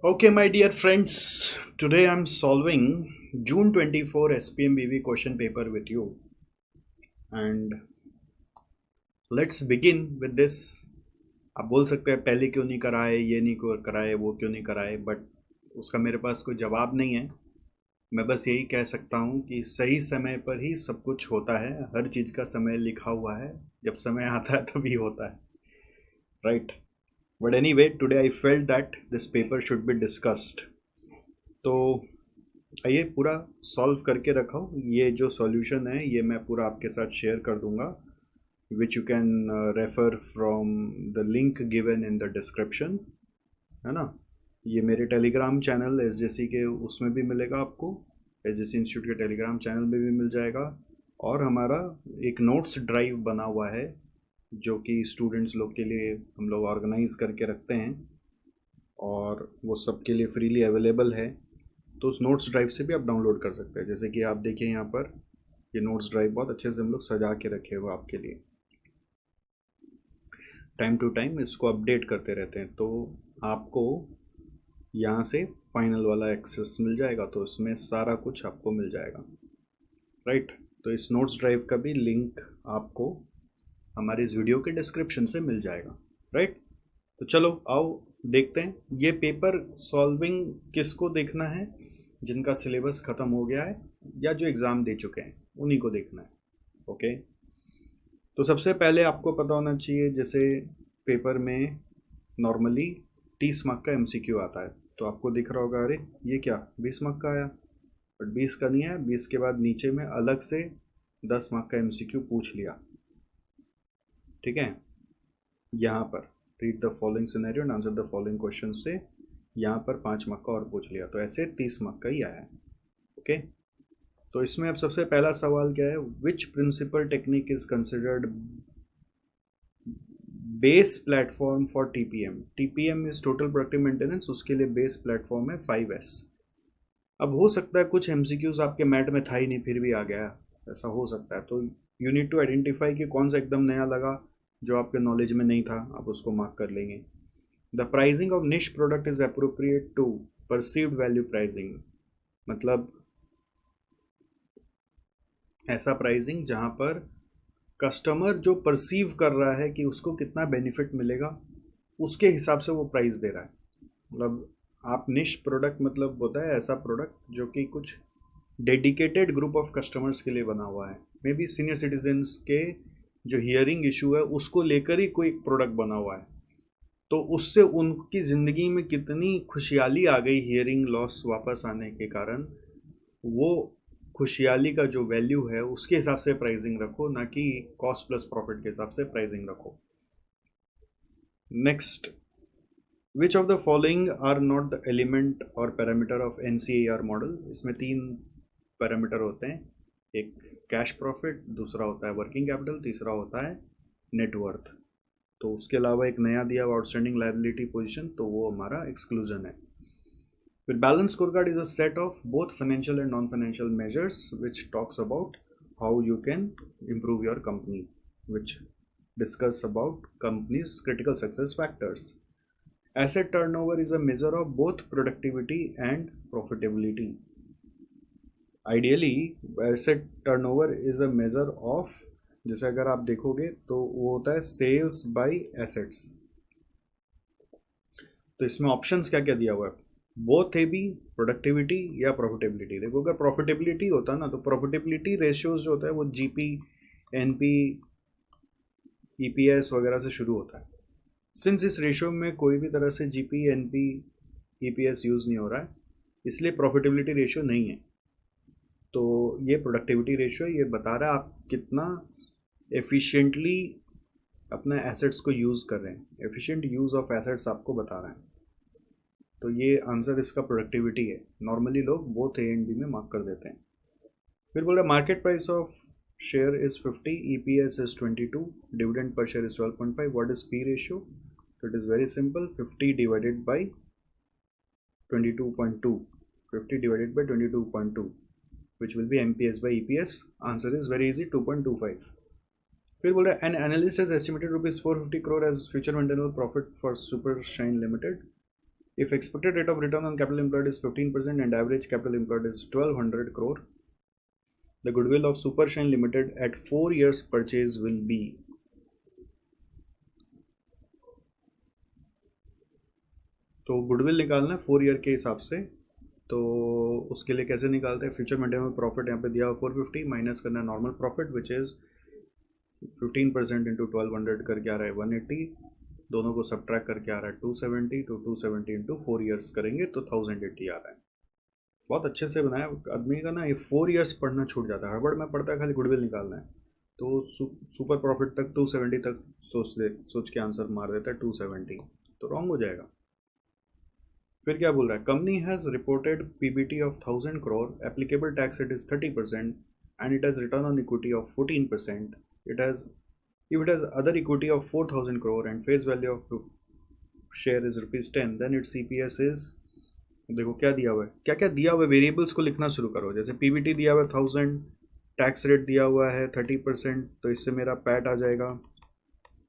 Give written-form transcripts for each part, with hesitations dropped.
Okay, my dear friends, today I'm solving June 24 SPMBV question paper with you. And let's begin with this. आप बोल सकते हैं पहले क्यों नहीं कराए, ये नहीं कराए, वो क्यों नहीं कराए, बट उसका मेरे पास कोई जवाब नहीं है। मैं बस यही कह सकता हूँ कि सही समय पर ही सब कुछ होता है। हर चीज़ का समय लिखा हुआ है, जब समय आता है तभी होता है, right? But any way, today I felt that this paper should be discussed. तो आइए पूरा सॉल्व करके रखा हूँ। ये जो सॉल्यूशन है ये मैं पूरा आपके साथ शेयर कर दूंगा, विच you can refer from the link given in the description, है ना। ये मेरे टेलीग्राम चैनल एस जे के उसमें भी मिलेगा आपको, एस जे इंस्टीट्यूट के टेलीग्राम चैनल में भी मिल जाएगा। और हमारा एक नोट्स ड्राइव बना हुआ है जो कि स्टूडेंट्स लोग के लिए हम लोग ऑर्गेनाइज करके रखते हैं, और वो सबके लिए फ्रीली अवेलेबल है। तो उस नोट्स ड्राइव से भी आप डाउनलोड कर सकते हैं। जैसे कि आप देखिए यहाँ पर ये नोट्स ड्राइव बहुत अच्छे से हम लोग सजा के रखे हुए आपके लिए, टाइम टू टाइम इसको अपडेट करते रहते हैं। तो आपको यहाँ से फाइनल वाला एक्सेस मिल जाएगा, तो इसमें सारा कुछ आपको मिल जाएगा, राइट। तो इस नोट्स ड्राइव का भी लिंक आपको हमारे इस वीडियो के डिस्क्रिप्शन से मिल जाएगा, राइट। तो चलो आओ देखते हैं ये पेपर सॉल्विंग किसको देखना है, जिनका सिलेबस ख़त्म हो गया है या जो एग्ज़ाम दे चुके हैं उन्हीं को देखना है। ओके, तो सबसे पहले आपको पता होना चाहिए, जैसे पेपर में नॉर्मली 30 मार्क का एमसीक्यू आता है। तो आपको दिख रहा होगा, अरे ये क्या 20 मार्क का आया, बट 20 का नहीं आया। 20 के बाद नीचे में अलग से 10 मार्क का एमसीक्यू पूछ लिया, ठीक है। यहाँ पर read the following scenario and answer the following question से यहाँ पर 5 मार्क का और पूछ लिया, तो ऐसे 30 मार्क का ही आया है। ओके, तो इसमें अब सबसे पहला सवाल क्या है, which principle technique is considered base platform for TPM. TPM is total productive maintenance, उसके लिए बेस प्लेटफॉर्म है 5S। अब हो सकता है कुछ एमसीक्यूज आपके मैट में था ही नहीं फिर भी आ गया, ऐसा हो सकता है। तो यू नीड टू आइडेंटिफाई कि कौन सा एकदम नया लगा जो आपके नॉलेज में नहीं था, आप उसको मार्क कर लेंगे। The pricing of niche product is appropriate to perceived value pricing, मतलब ऐसा प्राइसिंग जहाँ पर कस्टमर जो परसीव कर रहा है कि उसको कितना बेनिफिट मिलेगा, उसके हिसाब से वो प्राइस दे रहा है। मतलब आप निश प्रोडक्ट मतलब होता है ऐसा प्रोडक्ट जो कि कुछ डेडिकेटेड ग्रुप ऑफ कस्टमर्स के लिए बना हुआ है। मे बी सीनियर सिटीजन्स के जो हियरिंग इशू है उसको लेकर ही कोई प्रोडक्ट बना हुआ है, तो उससे उनकी ज़िंदगी में कितनी खुशहाली आ गई हियरिंग लॉस वापस आने के कारण, वो खुशहाली का जो वैल्यू है उसके हिसाब से प्राइसिंग रखो, ना कि कॉस्ट प्लस प्रॉफिट के हिसाब से प्राइसिंग रखो। Next, which of the following are not the element और पैरामीटर ऑफ NCAR मॉडल। इसमें 3 पैरामीटर होते हैं, एक कैश प्रॉफिट, दूसरा होता है वर्किंग कैपिटल, तीसरा होता है नेटवर्थ। तो उसके अलावा एक नया दिया हुआ आउटस्टैंडिंग लायबिलिटी पोजीशन, तो वो हमारा एक्सक्लूजन है। फिर balance scorecard is a set of both financial and non financial measures which talks about how you can improve your company, which discuss about company's critical success factors. Asset turnover is a measure of both productivity and profitability. Ideally, asset turnover is a measure of, जैसे अगर आप देखोगे तो वो होता है sales bye assets. तो इसमें ऑप्शंस क्या क्या दिया हुआ है, बोथ है भी, प्रोडक्टिविटी या प्रॉफिटेबिलिटी। देखो अगर प्रॉफिटेबिलिटी होता ना तो प्रॉफिटेबिलिटी रेशियोज जो होता है वो जीपी, एनपी, ईपीएस वगैरह से शुरू होता है। सिंस इस रेशियो में कोई भी तरह से जीपी, एनपी, ईपीएस यूज़ नहीं हो रहा है, इसलिए प्रॉफिटेबिलिटी रेशियो नहीं है। तो ये प्रोडक्टिविटी रेशियो ये बता रहा है आप कितना एफिशिएंटली अपने एसेट्स को यूज़ कर रहे हैं, एफिशिएंट यूज़ ऑफ एसेट्स आपको बता रहा है। तो ये आंसर इसका प्रोडक्टिविटी है। नॉर्मली लोग बोथ ए एंड बी में मार्क कर देते हैं। फिर बोल रहा market price of share is 50, EPS is 22, dividend per share is 12.5, what is P ratio. तो it is very simple, 50 divided by 22.2, 50 divided by 22.2 which will be MPS by EPS. Answer is very easy, 2.25. फिर बोल रहा है an analyst has estimated ₹450 crore as future maintainable profit for Super Shine Limited. If expected rate of return on capital employed is 15% and average capital employed is 1200 crore, the goodwill of Supershine Limited at 4 years purchase will be. तो goodwill निकालना है 4 year के हिसाब से, तो उसके लिए कैसे निकालते हैं? फ्यूचर मेंटेनेबल प्रॉफिट यहाँ पे दिया हुआ 450 माइनस करना है normal profit which is 15% into 1200 करके आ रहा है 180, दोनों को सब्ट्रैक्ट करके आ रहा है 270, तो 270 इंटू 4 ईयर्स करेंगे तो 1080 आ रहा है। बहुत अच्छे से बनाया आदमी का ना, ये 4 ईयर्स पढ़ना छूट जाता है, हड़बड़ में पढ़ता है, खाली गुडविल निकालना है तो सुपर प्रॉफिट तक 270 तक सोच के आंसर मार देता है 270, तो रॉन्ग हो जाएगा। फिर क्या बोल रहा है? Company has reported PBT of 1000 crore, applicable tax rate is 30% and it has return on equity of 14%. It has, if it has other equity of 4000 crore and face value of share is ₹10, then its EPS is, देखो क्या दिया हुआ है, क्या क्या दिया हुआ है, वेरिएबल्स को लिखना शुरू करो। जैसे पीबीटी दिया हुआ है 1000, टैक्स रेट दिया हुआ है 30%, तो इससे मेरा पैट आ जाएगा।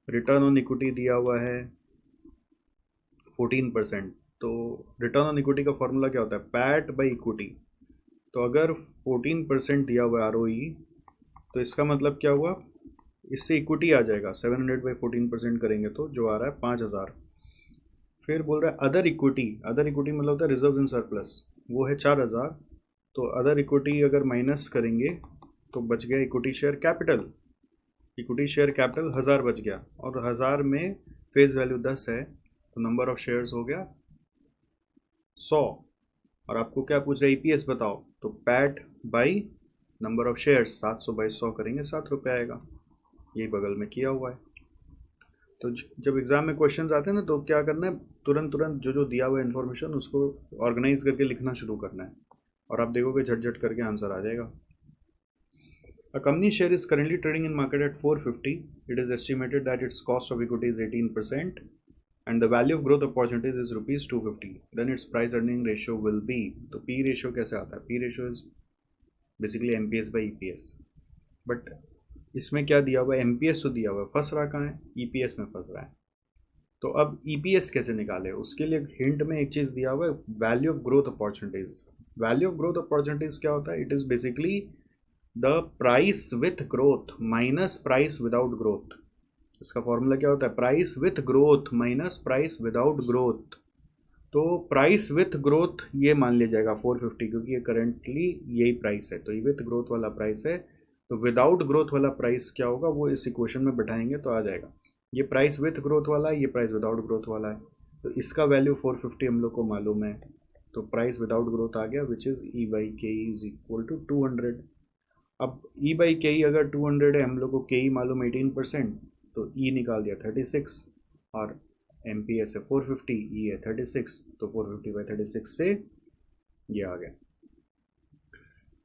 रिटर्न ऑन इक्विटी दिया हुआ है 14%, तो रिटर्न ऑन इक्विटी का फॉर्मूला क्या होता है? PAT by equity. तो अगर 14% दिया हुआ है ROE, तो इसका मतलब क्या हुआ? इससे इक्विटी आ जाएगा 700 बाई 14% करेंगे तो जो आ रहा है 5000। फिर बोल रहा है अदर इक्विटी, अदर इक्विटी मतलब होता है रिजर्व्स इन सरप्लस, वो है 4000, तो अदर इक्विटी अगर माइनस करेंगे तो बच गया equity share capital, equity share capital 1000 बच गया, और 1000 में फेस वैल्यू 10 है तो नंबर ऑफ शेयर्स हो गया 100। और आपको क्या पूछ रहा है? EPS बताओ, तो PAT by number of shares 700 by 100 करेंगे 7 रुपये आएगा, ये बगल में किया हुआ है। तो जब एग्जाम में क्वेश्चंस आते हैं ना, तो क्या करना है? तुरंत तुरंत जो जो दिया हुआ इन्फॉर्मेशन उसको ऑर्गेनाइज करके लिखना शुरू करना है, और आप देखोगे झट करके आंसर आ जाएगा। A company share is currently trading in market at 450, it is estimated that its cost of equity is 18% and the value of growth opportunities is ₹250, then its price earning ratio will be. तो P ratio कैसे आता है? P ratio is basically MPS by EPS, but इसमें क्या दिया हुआ है? MPS तो दिया हुआ है, फंस रहा कहाँ है? EPS में फंस रहा है। तो अब EPS कैसे निकाले? उसके लिए हिंट में एक चीज़ दिया हुआ है, value of growth opportunities. Value of growth opportunities क्या होता है? It is basically the price with growth minus price without growth. इसका फॉर्मूला क्या होता है? Price with growth minus price without growth. तो प्राइस विथ ग्रोथ ये मान लिया जाएगा 450, क्योंकि ये करेंटली यही प्राइस है, तो ये विथ ग्रोथ वाला प्राइस है। तो विदाउट ग्रोथ वाला प्राइस क्या होगा वो इस इक्वेशन में बैठाएंगे तो आ जाएगा। ये प्राइस विथ ग्रोथ वाला है, ये प्राइस विदाउट ग्रोथ वाला है, तो इसका वैल्यू 450 हम लोग को मालूम है, तो प्राइस विदाउट ग्रोथ आ गया which is E/KE is equal to 200। अब E/KE अगर 200 है, हम लोग को KE मालूम 18%, तो E निकाल दिया 36, और MPS है 450, E है 36, तो 450 बाई 36 से ये आ गया।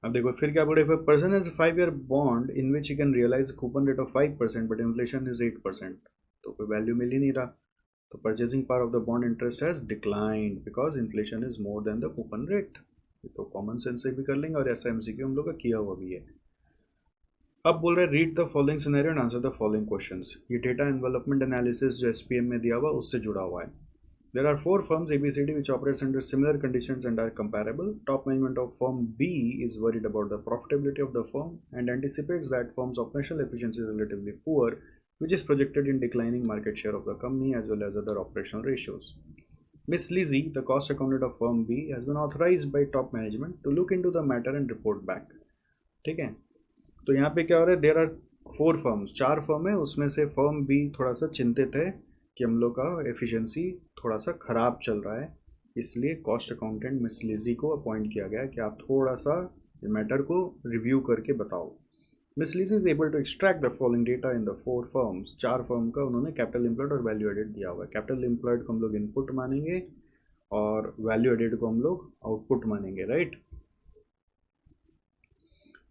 अब देखो फिर क्या बोले? Person has 5-year bond in which you can realise coupon rate of 5% but inflation is 8%, तो कोई वैल्यू मिल ही नहीं रहा, तो purchasing power of the bond interest has declined because inflation is more than the coupon rate. तो common sense से भी कर लेंगे, और ऐसा MCQ हम लोग का किया हुआ भी है। अब बोल रहे हैं read the following scenario and answer the following questions. ये डेटा एनवेलपमेंट एनालिसिस जो SPM में दिया हुआ उससे जुड़ा हुआ है। There are 4 firms ABCD which operates under similar conditions and are comparable. Top management of firm B is worried about the profitability of the firm and anticipates that firm's operational efficiency is relatively poor, which is projected in declining market share of the company as well as other operational ratios. Miss Lizzie, the cost accountant of firm B, has been authorized by top management to look into the matter and report back. ठीक है, तो यहाँ पे क्या हो रहा है? There are 4 firms, 4 firm है, उसमें से फर्म B थोड़ा सा चिंतित है कि हम लोग का एफिशिएंसी थोड़ा सा ख़राब चल रहा है, इसलिए कॉस्ट अकाउंटेंट मिस लिजी को अपॉइंट किया गया कि आप थोड़ा सा मैटर को रिव्यू करके बताओ। Miss Lizzie is able to extract the following data in the 4 firms. 4 firm का उन्होंने कैपिटल एम्प्लॉयड और वैल्यू एडेड दिया हुआ है। कैपिटल एम्प्लॉयड को हम लोग इनपुट मानेंगे और वैल्यू एडेड को हम लोग आउटपुट मानेंगे, राइट?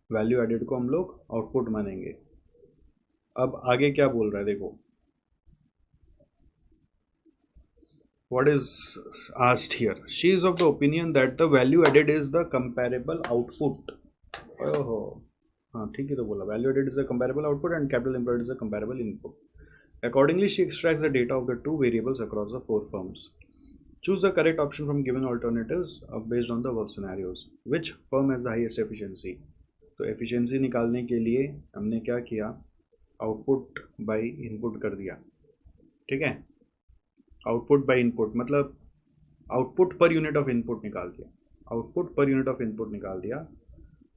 वैल्यू एडेड को हम लोग आउटपुट मानेंगे। अब आगे क्या बोल रहा है देखो, what is asked here? She is of the opinion that the value added is the comparable output. Oh, हाँ ठीक है, तो बोला value added is a comparable output and capital employed is a comparable input. Accordingly, she extracts the data of the 2 variables across the 4 firms. Choose the correct option from given alternatives based on the work scenarios. Which firm has the highest efficiency. तो efficiency निकालने के लिए हमने क्या किया, output by input कर दिया. ठीक है, आउटपुट बाय इनपुट मतलब आउटपुट पर यूनिट ऑफ इनपुट निकाल दिया. आउटपुट पर यूनिट ऑफ इनपुट निकाल दिया.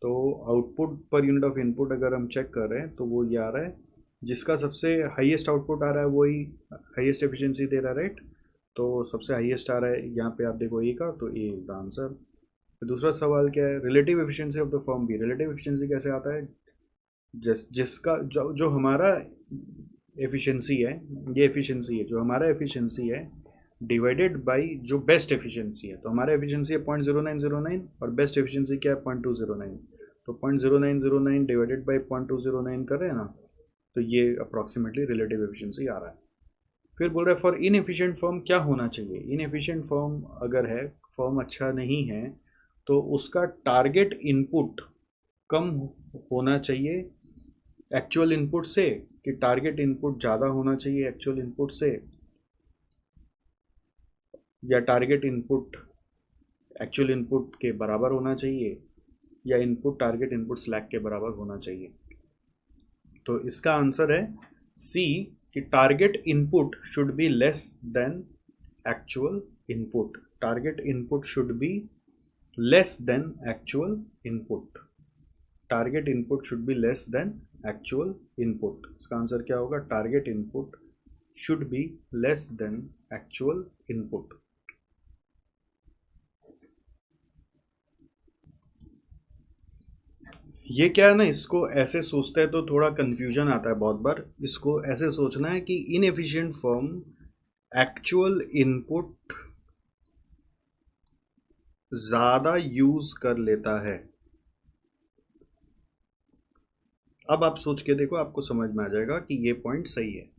तो आउटपुट पर यूनिट ऑफ इनपुट अगर हम चेक कर रहे हैं तो वो ये आ रहा है, जिसका सबसे हाईएस्ट आउटपुट आ रहा है वही हाईएस्ट एफिशिएंसी दे रहा है, राइट. तो सबसे हाईएस्ट आ रहा है यहाँ पे आप देखो ए का, तो ए इज द आंसर. दूसरा सवाल क्या है, relative efficiency of the firm B. Relative efficiency कैसे आता है, जिसका जो हमारा एफिशिएंसी है, ये एफिशिएंसी है, जो हमारा एफिशिएंसी है डिवाइडेड बाय जो बेस्ट एफिशिएंसी है. तो हमारा एफिशिएंसी है 0.0909 और बेस्ट एफिशिएंसी क्या है 0.209. तो 0.0909 डिवाइडेड बाय 0.209 कर रहे हैं ना, तो ये अप्रॉक्सीमेटली रिलेटिव एफिशिएंसी आ रहा है. फिर बोल रहा है फॉर इनएफिशिएंट फर्म क्या होना चाहिए. इनएफिशिएंट फर्म अगर है, फर्म अच्छा नहीं है, तो उसका टारगेट इनपुट कम होना चाहिए एक्चुअल इनपुट से, कि टारगेट इनपुट ज़्यादा होना चाहिए एक्चुअल इनपुट से, या टारगेट इनपुट एक्चुअल इनपुट के बराबर होना चाहिए, या इनपुट टारगेट इनपुट स्लैक के बराबर होना चाहिए. तो इसका आंसर है सी, कि target input should be less than actual input. Target input should be less than actual input. Target input should be less than actual input. इसका आंसर क्या होगा, target input should be less than actual input. ये क्या है ना, इसको ऐसे सोचते हैं तो थोड़ा कंफ्यूजन आता है बहुत बार. इसको ऐसे सोचना है कि इनएफिशिएंट फर्म एक्चुअल इनपुट ज़्यादा यूज कर लेता है. अब आप सोच के देखो, आपको समझ में आ जाएगा कि ये पॉइंट सही है.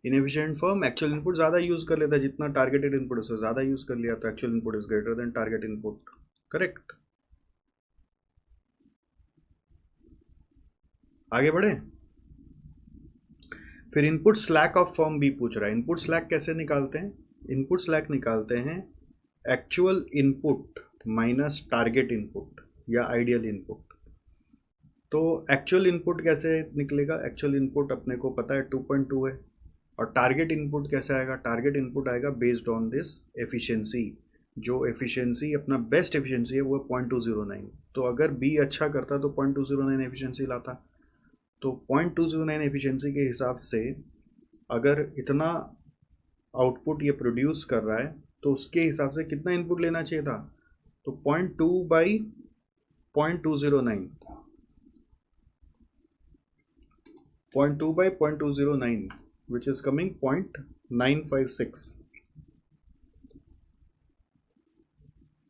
इनएफिशिएंट फर्म एक्चुअल इनपुट ज़्यादा यूज कर लेता है, जितना टारगेटेड इनपुट उससे ज़्यादा यूज कर लिया, तो actual input is greater than target input. Correct. आगे बढ़े. फिर input slack of firm B पूछ रहा है. इनपुट स्लैक कैसे निकालते हैं. इनपुट स्लैक निकालते हैं actual input minus target input या आइडियल इनपुट. तो एक्चुअल इनपुट कैसे निकलेगा, एक्चुअल इनपुट अपने को पता है 2.2 है. और टारगेट इनपुट कैसे आएगा, टारगेट इनपुट आएगा बेस्ड ऑन दिस एफिशिएंसी. जो एफिशिएंसी अपना बेस्ट एफिशिएंसी है वो है 0.209. तो अगर बी अच्छा करता तो 0.209 एफिशिएंसी लाता. तो 0.209 एफिशिएंसी के हिसाब से अगर इतना आउटपुट ये प्रोड्यूस कर रहा है, तो उसके हिसाब से कितना इनपुट लेना चाहिए था. तो 0.2 by 0.209, 0.2 by 0.209 which is coming 0.956.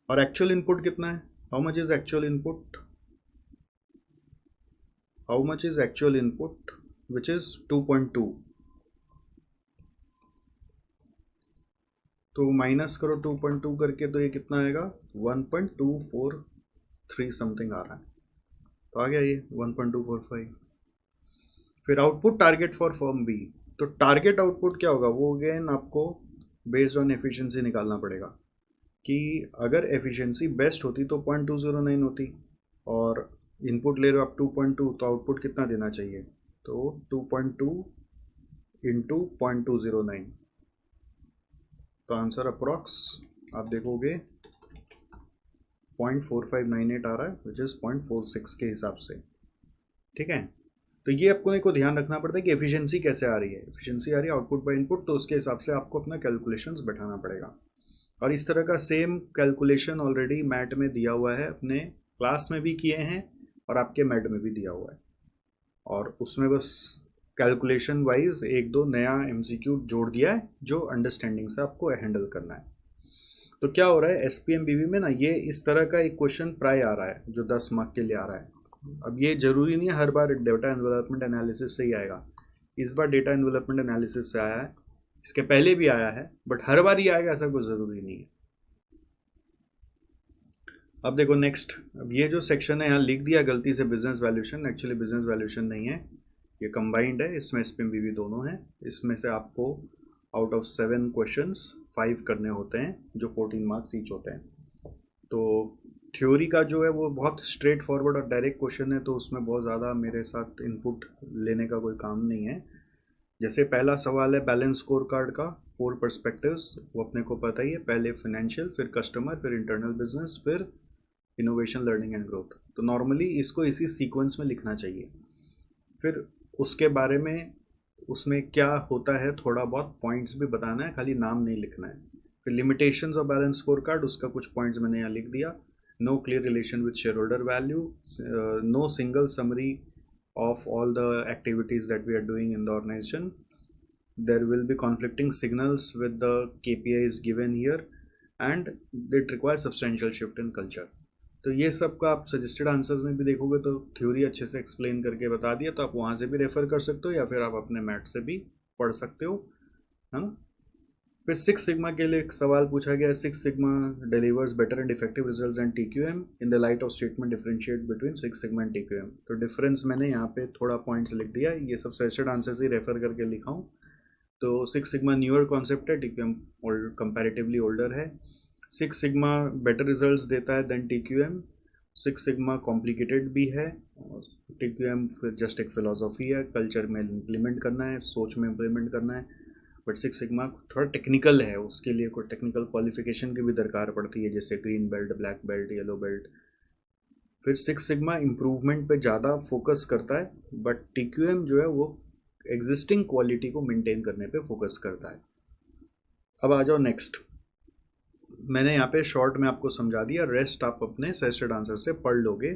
और एक्चुअल इनपुट कितना है, how much is actual input, how much is actual input which is 2.2. तो माइनस करो 2.2 करके, तो ये कितना आएगा 1.243 समथिंग आ रहा है. तो आ गया ये 1.245. फिर output target for firm B. तो टारगेट आउटपुट क्या होगा, वो अगेन आपको बेस्ड ऑन एफिशिएंसी निकालना पड़ेगा. कि अगर एफिशिएंसी बेस्ट होती तो 0.209 होती, और इनपुट ले रहे हो आप 2.2, तो आउटपुट कितना देना चाहिए. तो 2.2 इंटू 0.209. तो आंसर अप्रॉक्स आप देखोगे 0.4598 आ रहा है, विच इज़ 0.46 के हिसाब से. ठीक है. तो ये आपको को ध्यान रखना पड़ता है कि एफिशिएंसी कैसे आ रही है. एफिशिएंसी आ रही है आउटपुट बाय इनपुट, तो उसके हिसाब से आपको अपना कैलकुलेशंस बैठाना पड़ेगा. और इस तरह का सेम कैलकुलेशन ऑलरेडी मैट में दिया हुआ है, अपने क्लास में भी किए हैं और आपके मैट में भी दिया हुआ है. और उसमें बस कैलकुलेशन वाइज एक दो नया एमसीक्यू जोड़ दिया है जो अंडरस्टैंडिंग से आपको हैंडल करना है. तो क्या हो रहा है एसपीएमबीवी में ना, ये इस तरह का एक क्वेश्चन प्राय आ रहा है जो 10 मार्क के लिए आ रहा है. अब ये जरूरी नहीं है हर बार डेटा एनवेलपमेंट एनालिसिस से ही आएगा. इस बार डेटा एनवेलपमेंट एनालिसिस से आया है, इसके पहले भी आया है, बट हर बार ही आएगा ऐसा कोई ज़रूरी नहीं है. अब देखो नेक्स्ट, अब ये जो सेक्शन है यहाँ लिख दिया गलती से business valuation. Actually business valuation नहीं है, ये कंबाइंड है, इसमें एसपीएमबीवी दोनों है. इसमें से आपको आउट ऑफ 7 क्वेश्चंस 5 करने होते हैं जो 14 मार्क्स ईच होते हैं। तो थ्योरी का जो है वो बहुत स्ट्रेट फॉरवर्ड और डायरेक्ट क्वेश्चन है, तो उसमें बहुत ज़्यादा मेरे साथ इनपुट लेने का कोई काम नहीं है। जैसे पहला सवाल है बैलेंस स्कोर कार्ड का 4 पर्सपेक्टिव्स, वो अपने को पता ही है, पहले फाइनेंशियल, फिर कस्टमर, फिर इंटरनल बिजनेस, फिर इनोवेशन लर्निंग एंड ग्रोथ। तो नॉर्मली इसको इसी सीक्वेंस में लिखना चाहिए। फिर उसके बारे में उसमें क्या होता है थोड़ा बहुत पॉइंट्स भी बताना है, खाली नाम नहीं लिखना है। फिर limitations of balance scorecard, उसका कुछ पॉइंट्स मैंने यहाँ लिख दिया। No clear relation with shareholder value, no single summary of all the activities that we are doing in the organization. There will be conflicting signals with the KPIs given here and it requires substantial shift in culture. तो ये सब का आप suggested answers में भी देखोगे तो theory अच्छे से एक्सप्लेन करके बता दिया, तो आप वहाँ से भी रेफर कर सकते हो या फिर आप अपने मैट से भी पढ़ सकते हो, है ना। फिर 6 सिग्मा के लिए एक सवाल पूछा गया है, 6 sigma delivers better and effective results and TQM in the light of statement differentiate between 6 sigma and TQM। तो डिफरेंस मैंने यहाँ पे थोड़ा पॉइंट्स लिख दिया, ये सब सजेस्टेड आंसर्स ही रेफर करके लिखा हूँ। तो 6 सिग्मा न्यूअर कॉन्सेप्ट है, TQM कंपैरेटिवली ओल्डर है। 6 सिग्मा बेटर रिजल्ट्स देता है देन TQM। 6 सिग्मा कॉम्प्लिकेटेड भी है, TQM फिर जस्ट एक फिलोसॉफी है, कल्चर में इम्प्लीमेंट करना है, सोच में इम्प्लीमेंट करना है। बट 6 सिग्मा थोड़ा टेक्निकल है, उसके लिए कोई टेक्निकल क्वालिफिकेशन की भी दरकार पड़ती है, जैसे green belt, black belt, yellow belt. फिर 6 सिग्मा इम्प्रूवमेंट पे ज़्यादा फोकस करता है, बट TQM जो है वो एग्जिस्टिंग क्वालिटी को मेंटेन करने पे फोकस करता है। अब आ जाओ नेक्स्ट। मैंने यहाँ पे शॉर्ट में आपको समझा दिया, रेस्ट आप अपने सजेस्टेड आंसर से पढ़ लोगे।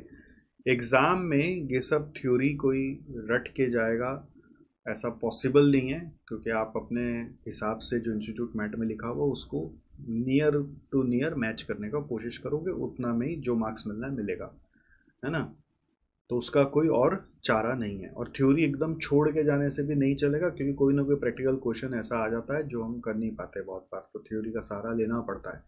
एग्ज़ाम में ये सब थ्योरी कोई रट के जाएगा ऐसा पॉसिबल नहीं है, क्योंकि आप अपने हिसाब से जो इंस्टीट्यूट मैट में लिखा हुआ उसको नियर टू नियर मैच करने का कोशिश करोगे, उतना में ही जो मार्क्स मिलना है मिलेगा, है ना। तो उसका कोई और चारा नहीं है। और थ्योरी एकदम छोड़ के जाने से भी नहीं चलेगा, क्योंकि कोई ना कोई प्रैक्टिकल क्वेश्चन ऐसा आ जाता है जो हम कर नहीं पाते बहुत बार, तो थ्योरी का सहारा लेना पड़ता है।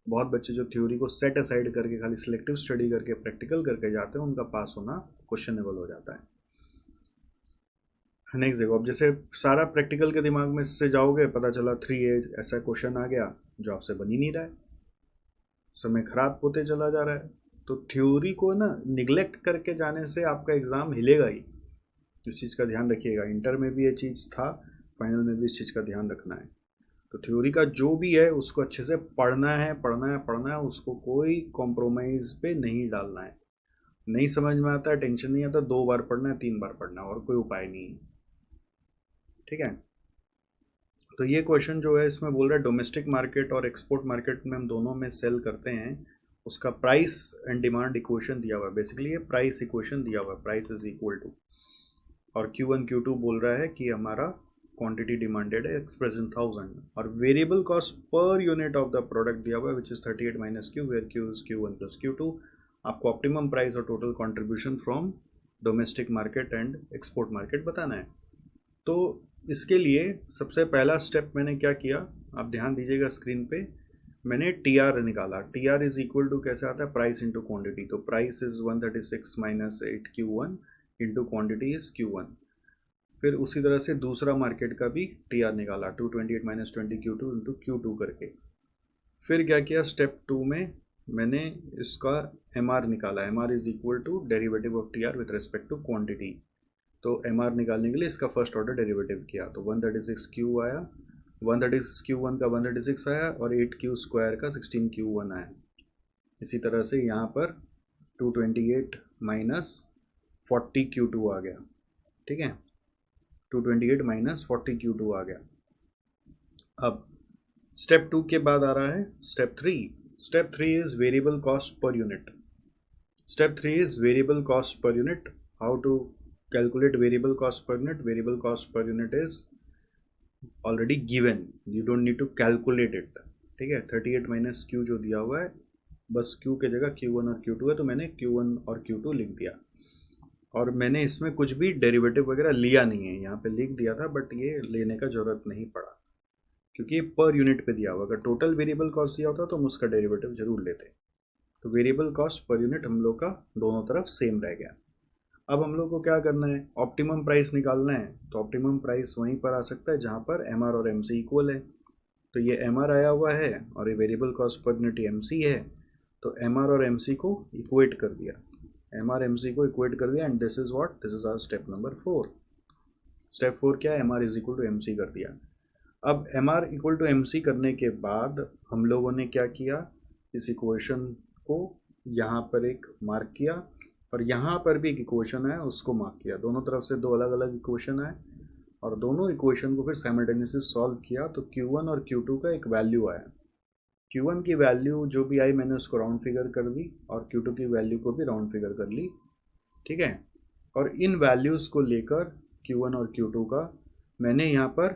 बहुत बच्चे जो थ्योरी को सेट असाइड करके खाली सिलेक्टिव स्टडी करके प्रैक्टिकल करके जाते हैं, उनका पास होना क्वेश्चनेबल हो जाता है। नेक्स्ट देखो, अब जैसे सारा प्रैक्टिकल के दिमाग में से जाओगे, पता चला 3A ऐसा क्वेश्चन आ गया जो आपसे बन ही नहीं रहा है, समय खराब होते चला जा रहा है। तो थ्योरी को ना निगलेक्ट करके जाने से आपका एग्ज़ाम हिलेगा ही, इस चीज़ का ध्यान रखिएगा। इंटर में भी ये चीज़ था, फाइनल में भी इस चीज़ का ध्यान रखना है। तो थ्योरी का जो भी है उसको अच्छे से पढ़ना है, पढ़ना है, पढ़ना है, उसको कोई कॉम्प्रोमाइज़ पे नहीं डालना है। नहीं समझ में आता है, टेंशन नहीं आता, 2 बार पढ़ना है, 3 बार पढ़ना है, और कोई उपाय नहीं है, ठीक है। तो ये क्वेश्चन जो है इसमें बोल रहा है डोमेस्टिक मार्केट और एक्सपोर्ट मार्केट में हम दोनों में सेल करते हैं, उसका प्राइस एंड डिमांड इक्वेशन दिया हुआ है। बेसिकली ये प्राइस इक्वेशन दिया हुआ है, प्राइस इज इक्वल टू, और Q1 Q2 बोल रहा है कि हमारा क्वांटिटी डिमांडेड है एक्सप्रेस इन 1000, और variable cost per unit of the product दिया हुआ है which is 38 minus Q, where Q is Q1 plus Q2। आपको ऑप्टिमम प्राइस और total contribution from domestic market and export market बताना है। तो इसके लिए सबसे पहला स्टेप मैंने क्या किया, आप ध्यान दीजिएगा स्क्रीन पे, मैंने TR निकाला। TR इज इक्वल टू कैसे आता है, प्राइस इंटू क्वांटिटी। तो price is 136 minus 8 Q1 into quantity is Q1। फिर उसी तरह से दूसरा मार्केट का भी TR निकाला, 228 माइनस 20 Q2 इंटू Q2 करके। फिर क्या किया, स्टेप 2 में मैंने इसका MR निकाला। MR is equal to derivative of TR with respect to quantity. तो MR निकालने के लिए इसका फर्स्ट ऑर्डर डेरिवेटिव किया, तो 136Q आया, 136Q1 का 136 आया, और 8Q स्क्वायर का 16Q1 आया। इसी तरह से यहाँ पर 228 माइनस 40Q2 आ गया, ठीक है, 228 माइनस 40Q2 आ गया। अब स्टेप 2 के बाद आ रहा है step 3। Step 3 is variable cost per unit. Step 3 is variable cost per unit. How to calculate variable cost per unit? Variable cost per unit is already given, you don't need to calculate it, ठीक है। 38 minus Q जो दिया हुआ है, बस Q के जगह Q1 और Q2 है, तो मैंने Q1 और Q2 लिख दिया, और मैंने इसमें कुछ भी डेरिवेटिव वगैरह लिया नहीं है, यहाँ पे लिख दिया था, बट ये लेने का जरूरत नहीं पड़ा, क्योंकि ये पर यूनिट पे दिया हुआ। अगर टोटल वेरिएबल कॉस्ट दिया होता तो हम उसका डेरिवेटिव जरूर लेते। तो वेरिएबल कॉस्ट पर यूनिट हम लोग का दोनों तरफ सेम रह गया। अब हम लोग को क्या करना है, ऑप्टिमम प्राइस निकालना है। तो ऑप्टिमम प्राइस वहीं पर आ सकता है जहाँ पर एम आर और एम सी इक्वल है। तो ये एम आर आया हुआ है और ये variable cost per unit M C है, तो एम आर और एम सी को इक्वेट कर दिया, एम आर एम सी को इक्वेट कर दिया, and this is what, this is our step number 4। Step 4 क्या है, M R is equal to M C कर दिया। अब M R equal to M C करने के बाद हम लोगों ने क्या किया, इस इक्वेशन को यहाँ पर एक मार्क किया और यहाँ पर भी एक इक्वेशन है उसको मार्क किया। दोनों तरफ से दो अलग अलग इक्वेशन है और दोनों इक्वेशन को फिर साइमल्टेनियसली सॉल्व किया, तो Q1 और Q2 का एक वैल्यू आया। Q1 की वैल्यू जो भी आई मैंने उसको राउंड फिगर कर दी और Q2 की वैल्यू को भी राउंड फिगर कर ली, ठीक है। और इन वैल्यूज़ को लेकर Q1 और Q2 का मैंने यहाँ पर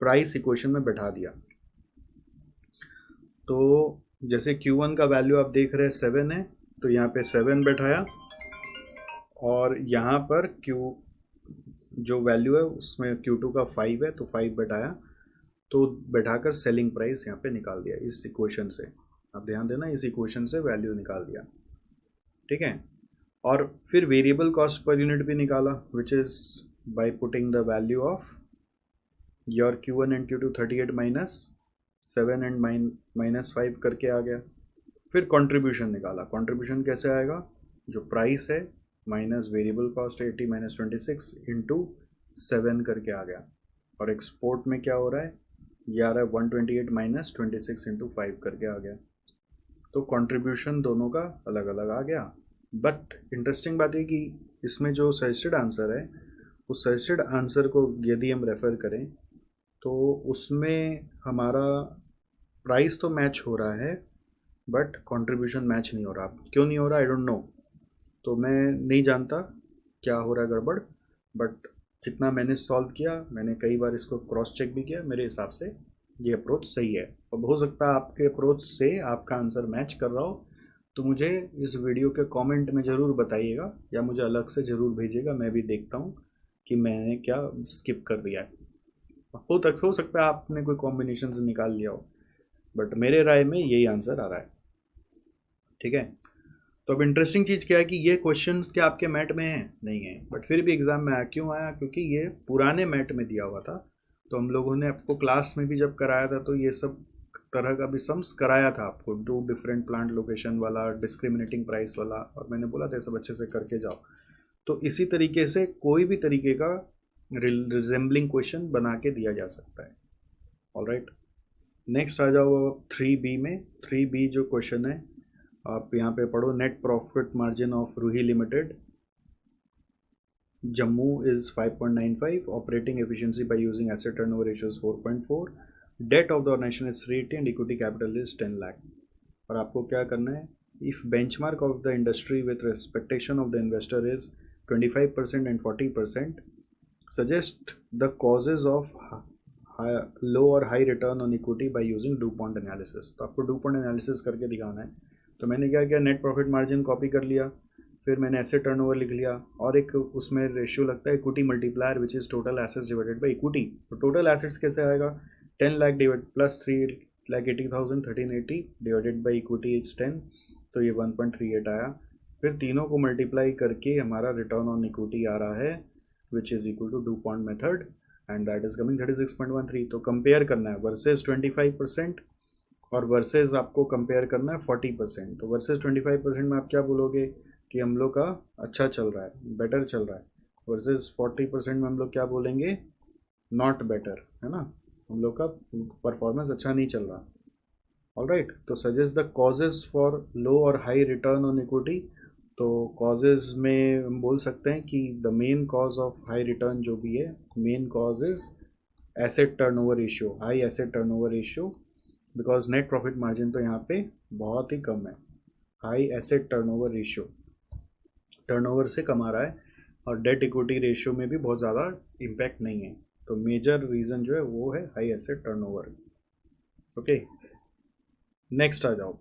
प्राइस इक्वेशन में बैठा दिया। तो जैसे Q1 का वैल्यू आप देख रहे हैं 7 है, तो यहाँ पे 7 बैठाया और यहाँ पर Q जो वैल्यू है उसमें Q2 का 5 है तो 5 बैठाया, तो बैठाकर सेलिंग प्राइस यहाँ पे निकाल दिया इस इक्वेशन से। आप ध्यान देना, इस इक्वेशन से वैल्यू निकाल दिया, ठीक है। और फिर वेरिएबल कॉस्ट पर यूनिट भी निकाला, which is by putting the value of your Q1 and Q2 38 minus 7 and minus 5 करके आ गया। फिर कंट्रीब्यूशन निकाला। कंट्रीब्यूशन कैसे आएगा, जो प्राइस है minus variable cost 80 minus 26 into 7 करके आ गया। और एक्सपोर्ट में क्या हो रहा है, ये आ रहा है 128 माइनस 26 इंटू 5 करके आ गया। तो कंट्रीब्यूशन दोनों का अलग अलग आ गया। बट इंटरेस्टिंग बात है कि इसमें जो सजेस्टेड आंसर है, उस सजेस्टेड आंसर को यदि हम रेफ़र करें तो उसमें हमारा प्राइस तो मैच हो रहा है बट कंट्रीब्यूशन मैच नहीं हो रहा। क्यों नहीं हो रहा, आई डोंट नो। तो मैं नहीं जानता क्या हो रहा है गड़बड़, बट जितना मैंने सॉल्व किया, मैंने कई बार इसको क्रॉस चेक भी किया, मेरे हिसाब से ये अप्रोच सही है। अब हो सकता है आपके अप्रोच से आपका आंसर मैच कर रहा हो, तो मुझे इस वीडियो के कमेंट में ज़रूर बताइएगा या मुझे अलग से ज़रूर भेजिएगा, मैं भी देखता हूँ कि मैंने क्या स्किप कर दिया है। हो सकता है आपने कोई कॉम्बिनेशन से निकाल लिया हो, बट मेरे राय में यही आंसर आ रहा है, ठीक है। तो अब इंटरेस्टिंग चीज़ क्या है कि ये क्वेश्चन क्या आपके मैट में है, नहीं है, बट फिर भी एग्ज़ाम में आया। क्यों आया, क्योंकि ये पुराने मैट में दिया हुआ था। तो हम लोगों ने आपको क्लास में भी जब कराया था तो ये सब तरह का भी सम्स कराया था आपको, 2 डिफरेंट प्लांट लोकेशन वाला, डिस्क्रिमिनेटिंग प्राइस वाला, और मैंने बोला था सब अच्छे से करके जाओ। तो इसी तरीके से कोई भी तरीके का रिजेंबलिंग क्वेश्चन बना के दिया जा सकता है। ऑलराइट, नेक्स्ट आ जाओ 3B में। 3B जो क्वेश्चन है आप यहाँ पे पढ़ो, net profit margin of Roohi limited Jammu is 5.95, operating efficiency by using asset turnover ratio is 4.4, debt of the organization is 380 and equity capital is 10 lakh. और आपको क्या करना है, if benchmark of the industry with expectation of the investor is 25% and 40%, suggest the causes of low और high return on equity by using DuPont analysis. तो आपको DuPont analysis करके दिखाना है। तो मैंने क्या किया, नेट प्रॉफिट मार्जिन कॉपी कर लिया, फिर मैंने एसेट टर्नओवर लिख लिया, और एक उसमें रेशियो लगता है equity multiplier which is total assets divided by equity. तो टोटल एसेट्स कैसे आएगा, 10 lakh divide plus 3,80,000 1380 divided by equity is 10, तो ये 1.38 आया। फिर तीनों को मल्टीप्लाई करके हमारा रिटर्न ऑन इक्विटी आ रहा है which is equal to DuPont method and that is coming 36.13। तो कंपेयर करना है वर्सेज 25% और वर्सेज आपको कंपेयर करना है 40%। तो वर्सेज 25% में आप क्या बोलोगे कि हम लोग का अच्छा चल रहा है, बेटर चल रहा है। वर्सेज 40% में हम लोग क्या बोलेंगे, नॉट बेटर, है ना, हम लोग का परफॉर्मेंस अच्छा नहीं चल रहा। ऑलराइट, तो suggest the causes for low और हाई रिटर्न ऑन इक्विटी। तो कॉजेज में हम बोल सकते हैं कि the main cause of high return जो भी है, main cause is asset turnover ratio, high asset turnover ratio, because net profit margin तो यहाँ पे बहुत ही कम है। High asset turnover ratio, turnover से कम आ रहा है, और डेट इक्विटी रेशियो में भी बहुत ज़्यादा इम्पैक्ट नहीं है। तो मेजर रीज़न जो है वो है high asset turnover. Okay, next आ जाओ,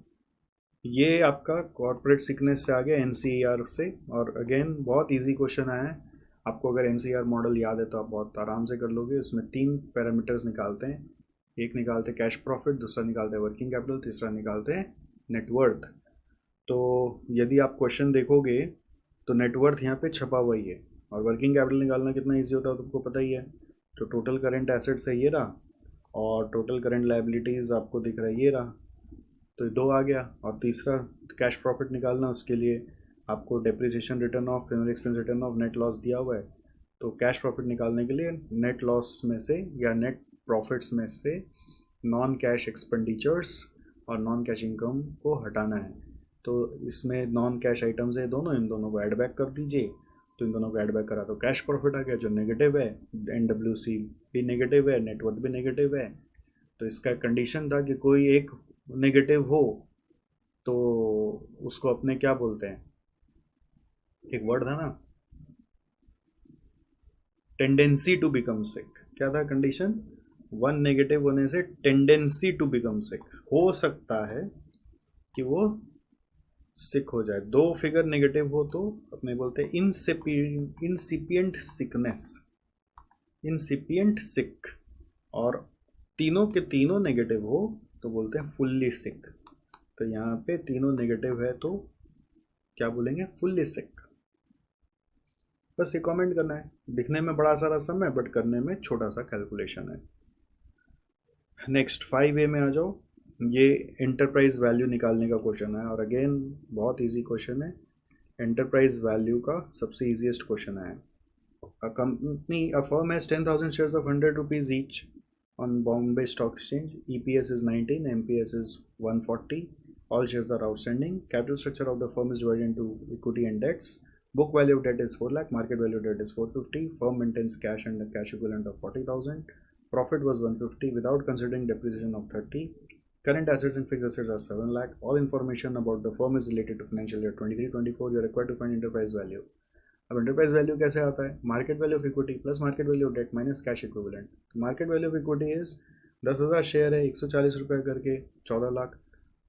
ये आपका कॉर्पोरेट सिकनेस से आ गया NCER से, और अगेन बहुत इजी क्वेश्चन आया है। आपको अगर NCER मॉडल याद है तो आप बहुत आराम से कर लोगे। इसमें 3 पैरामीटर्स निकालते हैं, एक निकालते हैं कैश प्रॉफिट, दूसरा निकालते हैं वर्किंग कैपिटल, तीसरा निकालते हैं नेटवर्थ। तो यदि आप क्वेश्चन देखोगे तो नेटवर्थ यहाँ पे छपा हुआ ही है। और वर्किंग कैपिटल निकालना कितना ईजी होता है तुमको पता ही है। जो टोटल करंट एसेट्स है ये रहा, और टोटल करंट लाइबिलिटीज़ आपको दिख रहा है ये रहा, तो 2 आ गया। और तीसरा कैश प्रॉफिट निकालना, उसके लिए आपको depreciation return of, premium expense return of, net loss दिया हुआ है। तो कैश प्रॉफिट निकालने के लिए नेट लॉस में से या नेट प्रॉफिट्स में से नॉन कैश एक्सपेंडिचर्स और नॉन कैश इनकम को हटाना है। तो इसमें नॉन कैश आइटम्स है दोनों, इन दोनों को ऐड बैक कर दीजिए। तो इन दोनों को ऐड बैक करा तो कैश प्रॉफिट आ गया जो नेगेटिव है, NWC भी नेगेटिव है, नेटवर्थ भी नेगेटिव है। तो इसका कंडीशन था कि कोई एक नेगेटिव हो तो उसको अपने क्या बोलते हैं, एक वर्ड था ना, टेंडेंसी टू बिकम सिक। क्या था कंडीशन? वन नेगेटिव होने से टेंडेंसी टू बिकम सिक, हो सकता है कि वो सिक हो जाए। 2 फिगर नेगेटिव हो तो अपने बोलते हैं इंसिपिएंट सिकनेस, इंसिपिएंट सिक। और तीनों के तीनों नेगेटिव हो तो बोलते हैं फुल्ली सिक। तो यहाँ पे तीनों नेगेटिव है तो क्या बोलेंगे? फुल्ली सिक। बस ये कमेंट करना है। दिखने में बड़ा सारा सम है बट करने में छोटा सा कैलकुलेशन है। नेक्स्ट 5A में आ जाओ। ये एंटरप्राइज वैल्यू निकालने का क्वेश्चन है, और अगेन बहुत इजी क्वेश्चन है। एंटरप्राइज वैल्यू का सबसे इजीएस्ट क्वेश्चन है। A firm has 10,000 shares of 100 rupees each on Bombay Stock Exchange. EPS is 19, MPS is 140. All shares are outstanding. Capital structure of the firm is divided into equity and debts. Book value of debt is 4 lakh. Market value of debt is 450. Firm maintains cash and a cash equivalent of 40,000. Profit was 150 without considering depreciation of 30. Current assets and fixed assets are 7 lakh. All information about the firm is related to financial year 23-24. You are required to find enterprise value. अब enterprise value कैसे आता है? Market value of equity plus market value of debt minus cash equivalent. तो market value of equity is 10,000 share है, 140 रुपये करके 14 lakh,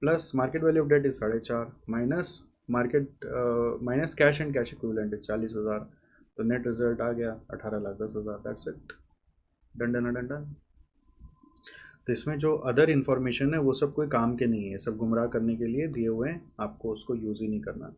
plus market value of debt is 4.5 minus market minus cash and cash equivalent is 40,000। तो net result आ गया 18,10,000। That's it, done done done done. तो इसमें जो अदर इन्फॉर्मेशन है वो सब कोई काम के नहीं है, सब गुमराह करने के लिए दिए हुए हैं, आपको उसको यूज़ ही नहीं करना।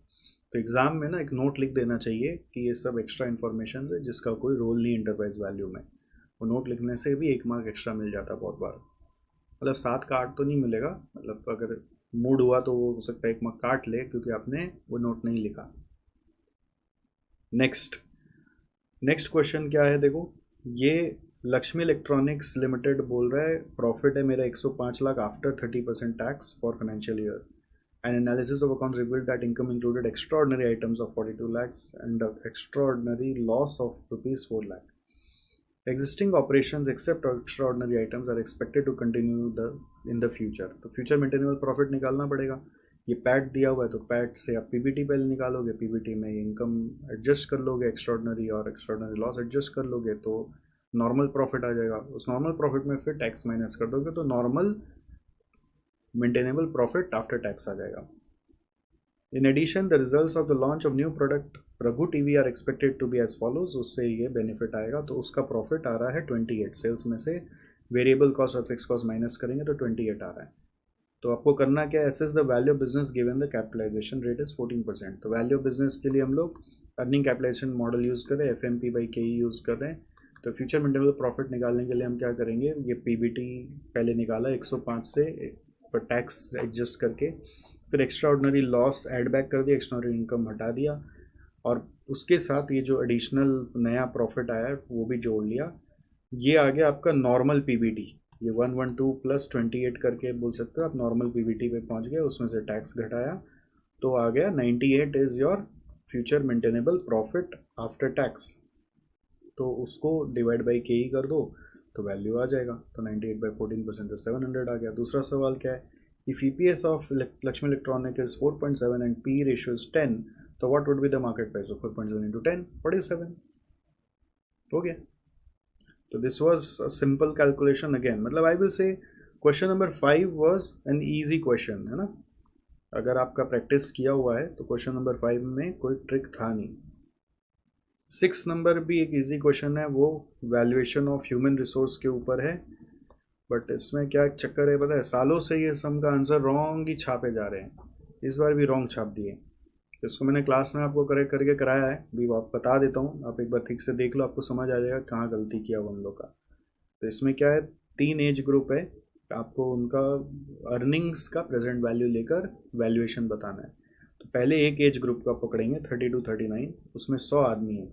तो एग्ज़ाम में ना एक नोट लिख देना चाहिए कि ये सब एक्स्ट्रा इन्फॉर्मेशन है जिसका कोई रोल नहीं इंटरप्राइज वैल्यू में। वो नोट लिखने से भी 1 मार्क एक्स्ट्रा मिल जाता है बहुत बार। मतलब 7 का 8 तो नहीं मिलेगा, मतलब अगर मूड हुआ तो वो हो सकता है 1 मार्क काट ले क्योंकि आपने वो नोट नहीं लिखा। नेक्स्ट क्वेश्चन क्या है देखो, ये लक्ष्मी इलेक्ट्रॉनिक्स लिमिटेड बोल रहा है प्रॉफिट है मेरा 105 lakh after 30% tax for financial year. An analysis of accounts revealed that income included extraordinary items of 42 lakhs and an extraordinary loss of rupees 4 lakh. Existing operations except extraordinary items are expected to continue in the future. तो future maintainable profit निकालना पड़ेगा। ये PAT दिया हुआ है तो PAT से आप पीबीटी पहले निकालोगे, पीबीटी में इनकम एडजस्ट कर लोगे, एक्स्ट्राऑर्डिनरी और एक्स्ट्राऑर्डिनरी लॉस एडजस्ट कर लोगे तो नॉर्मल प्रॉफिट आ जाएगा। उस नॉर्मल प्रॉफिट में फिर टैक्स माइनस कर दोगे तो normal maintainable profit after tax आ जाएगा। In addition the results of the launch of new product Raghu TV are expected to be as follows. उससे ये बेनिफिट आएगा तो उसका प्रॉफिट आ रहा है 28। सेल्स में से वेरिएबल कॉस्ट और फिक्स कॉस्ट माइनस करेंगे तो 28 आ रहा है। तो आपको करना क्या है, assess the value of business given the capitalization rate is 14%। तो वैल्यू ऑफ बिजनेस के लिए हम लोग अर्निंग कैपिटलाइजेशन मॉडल यूज़ कर रहे हैं, FMP/KE यूज़ कर रहे हैं। तो फ्यूचर मेंटेनेबल प्रॉफिट निकालने के लिए हम क्या करेंगे, ये पीबीटी पहले निकाला 105 से पर टैक्स एडजस्ट करके, फिर extra ordinary loss add back कर दिया, एक्स्ट्रा ऑर्डिनरी इनकम हटा दिया, और उसके साथ ये जो एडिशनल नया प्रॉफिट आया है वो भी जोड़ लिया। ये आ गया आपका नॉर्मल पीबीटी। ये 112 प्लस 28 करके बोल सकते हो आप, नॉर्मल पीबीटी पे पहुंच गए, उसमें से टैक्स घटाया तो आ गया 98 is your future maintainable profit after tax. तो उसको डिवाइड बाई KE कर दो तो वैल्यू आ जाएगा। तो 98/14% तो 700 आ गया। दूसरा सवाल क्या है, if EPS of Lakshmi electronic is 4.7 and PE ratio is 10 तो what would be the market price of 4.7 into 10 47। हो गया। तो this was a simple calculation again. मतलब I will say question number 5 was an easy question, है ना। अगर आपका practice किया हुआ है तो क्वेश्चन नंबर 5 में कोई ट्रिक था नहीं। 6 नंबर भी एक इजी क्वेश्चन है, वो वैल्यूएशन ऑफ ह्यूमन रिसोर्स के ऊपर है। बट इसमें क्या चक्कर है पता है, सालों से ये सम का आंसर रॉन्ग ही छापे जा रहे हैं, इस बार भी रॉन्ग छाप दिए। इसको मैंने क्लास में आपको करेक्ट करके कराया है, भी आप बता देता हूँ, आप एक बार ठीक से देख लो, आपको समझ आ जाएगा कहाँ गलती किया हुआ हम लोग का। तो इसमें क्या है, 3 एज ग्रुप है, आपको उनका अर्निंग्स का प्रेजेंट वैल्यू लेकर वैल्यूएशन बताना है। तो पहले एक एज ग्रुप का पकड़ेंगे 30 to 39, उसमें 100 आदमी है।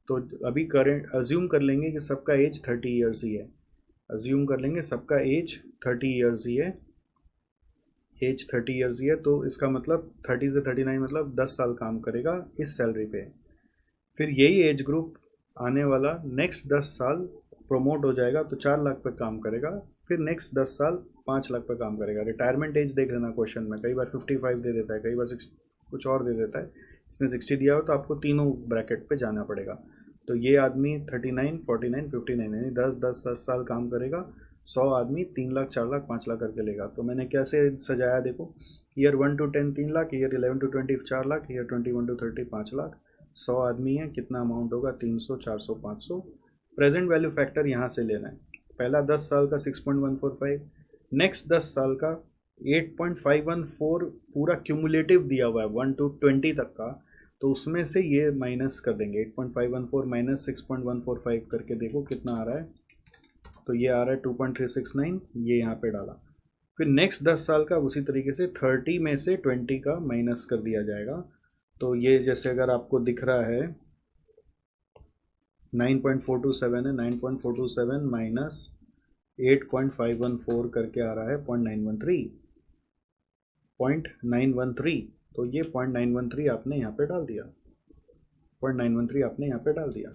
तो अभी करेंट अज्यूम कर लेंगे कि सबका एज 30 ईयर्स ही है, अज्यूम कर लेंगे सबका एज 30 ईयर्स ही है, एज 30 ईयर्स ही है। तो इसका मतलब 30 से 39 मतलब 10 साल काम करेगा इस सैलरी पे। फिर यही एज ग्रुप आने वाला नेक्स्ट 10 साल प्रमोट हो जाएगा तो 4 लाख पे काम करेगा, फिर नेक्स्ट 10 साल 5 लाख पे काम करेगा। रिटायरमेंट एज देख लेना क्वेश्चन में, कई बार 55 दे देता है, कई बार 6 कुछ और दे देता है, इसने 60 दिया हो तो आपको तीनों ब्रैकेट पे जाना पड़ेगा। तो ये आदमी 39, 49, 59 यानी 10 साल काम करेगा, 100 आदमी 3 लाख 4 लाख 5 लाख करके लेगा। तो मैंने कैसे सजाया देखो, year 1 to 10 3 lakh, year 11 to 20 4 lakh, year 21 to 30 5 lakh. 100 आदमी है, कितना अमाउंट होगा, 300 400 500। प्रेजेंट वैल्यू फैक्टर यहाँ से लेना है, पहला 10 साल का 6.145, नेक्स्ट 10 साल का 8.514 पूरा क्यूमुलेटिव दिया हुआ है 1 to 20 तक का, तो उसमें से ये माइनस कर देंगे, 8.514 माइनस 6.145 करके देखो कितना आ रहा है। तो ये आ रहा है 2.369, ये यहाँ पे डाला। फिर नेक्स्ट 10 साल का उसी तरीके से 30 में से 20 का माइनस कर दिया जाएगा। तो ये जैसे अगर आपको दिख रहा है 9.427 है, 9.427 माइनस 8.514 करके आ रहा है 0.913, तो ये 0.913 आपने यहाँ पे डाल दिया, 0.913 आपने यहाँ पे डाल दिया।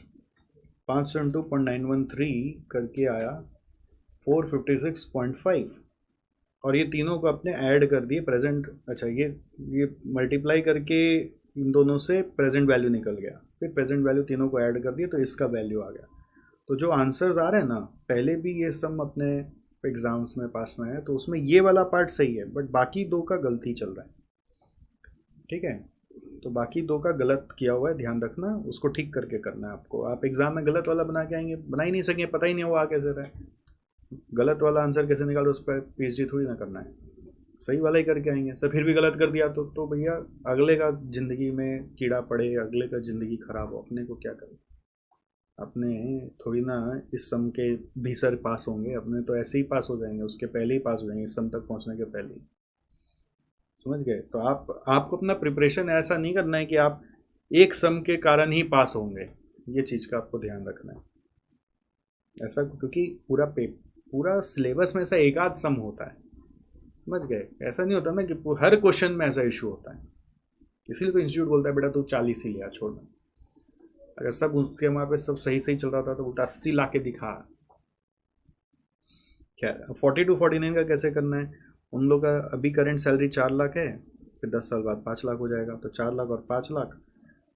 500 इंटू 0.913 करके आया 456.5, और ये तीनों को आपने ऐड कर दिए प्रेजेंट। अच्छा, ये मल्टीप्लाई करके इन दोनों से प्रेजेंट वैल्यू निकल गया, फिर प्रेजेंट वैल्यू तीनों को ऐड कर दिए तो इसका वैल्यू आ गया। तो जो आंसर्स आ रहे हैं ना, पहले भी ये सम अपने एग्जाम्स में पास में है, तो उसमें ये वाला पार्ट सही है, बट बाकी दो का गलती चल रहा है। ठीक है, तो बाकी दो का गलत किया हुआ है, ध्यान रखना, उसको ठीक करके करना है आपको। आप एग्जाम में गलत वाला बना के आएंगे, बना ही नहीं सकेंगे, पता ही नहीं हुआ कैसे रहा है, गलत वाला आंसर कैसे निकालो, उस पर पीएचडी थोड़ी ना करना है, सही वाला ही करके आएंगे। सर फिर भी गलत कर दिया तो भैया अगले का ज़िंदगी में कीड़ा पड़े, अगले का ज़िंदगी खराब हो, अपने को क्या करें, अपने थोड़ी ना इस सम के भीतर पास होंगे, अपने तो ऐसे ही पास हो जाएंगे, उसके पहले ही पास हो जाएंगे, इस सम तक पहुंचने के पहले ही। समझ गए? तो आपको अपना प्रिपरेशन ऐसा नहीं करना है कि आप एक सम के कारण ही पास होंगे, ये चीज़ का आपको ध्यान रखना है ऐसा, क्योंकि पूरा सिलेबस में ऐसा एक आध सम होता है, समझ गए? ऐसा नहीं होता ना कि हर क्वेश्चन में ऐसा इशू होता है, इसीलिए तो इंस्टीट्यूट बोलता है बेटा तू 40 ही लिया, छोड़ना। अगर सब उसके वहाँ पे सब सही सही चल रहा था तो बोलता 80 ला के दिखा। क्या 40 to 49 का कैसे करना है, उन लोग का अभी करंट सैलरी 4 लाख है, फिर 10 साल बाद 5 लाख हो जाएगा, तो 4 लाख और 5 लाख,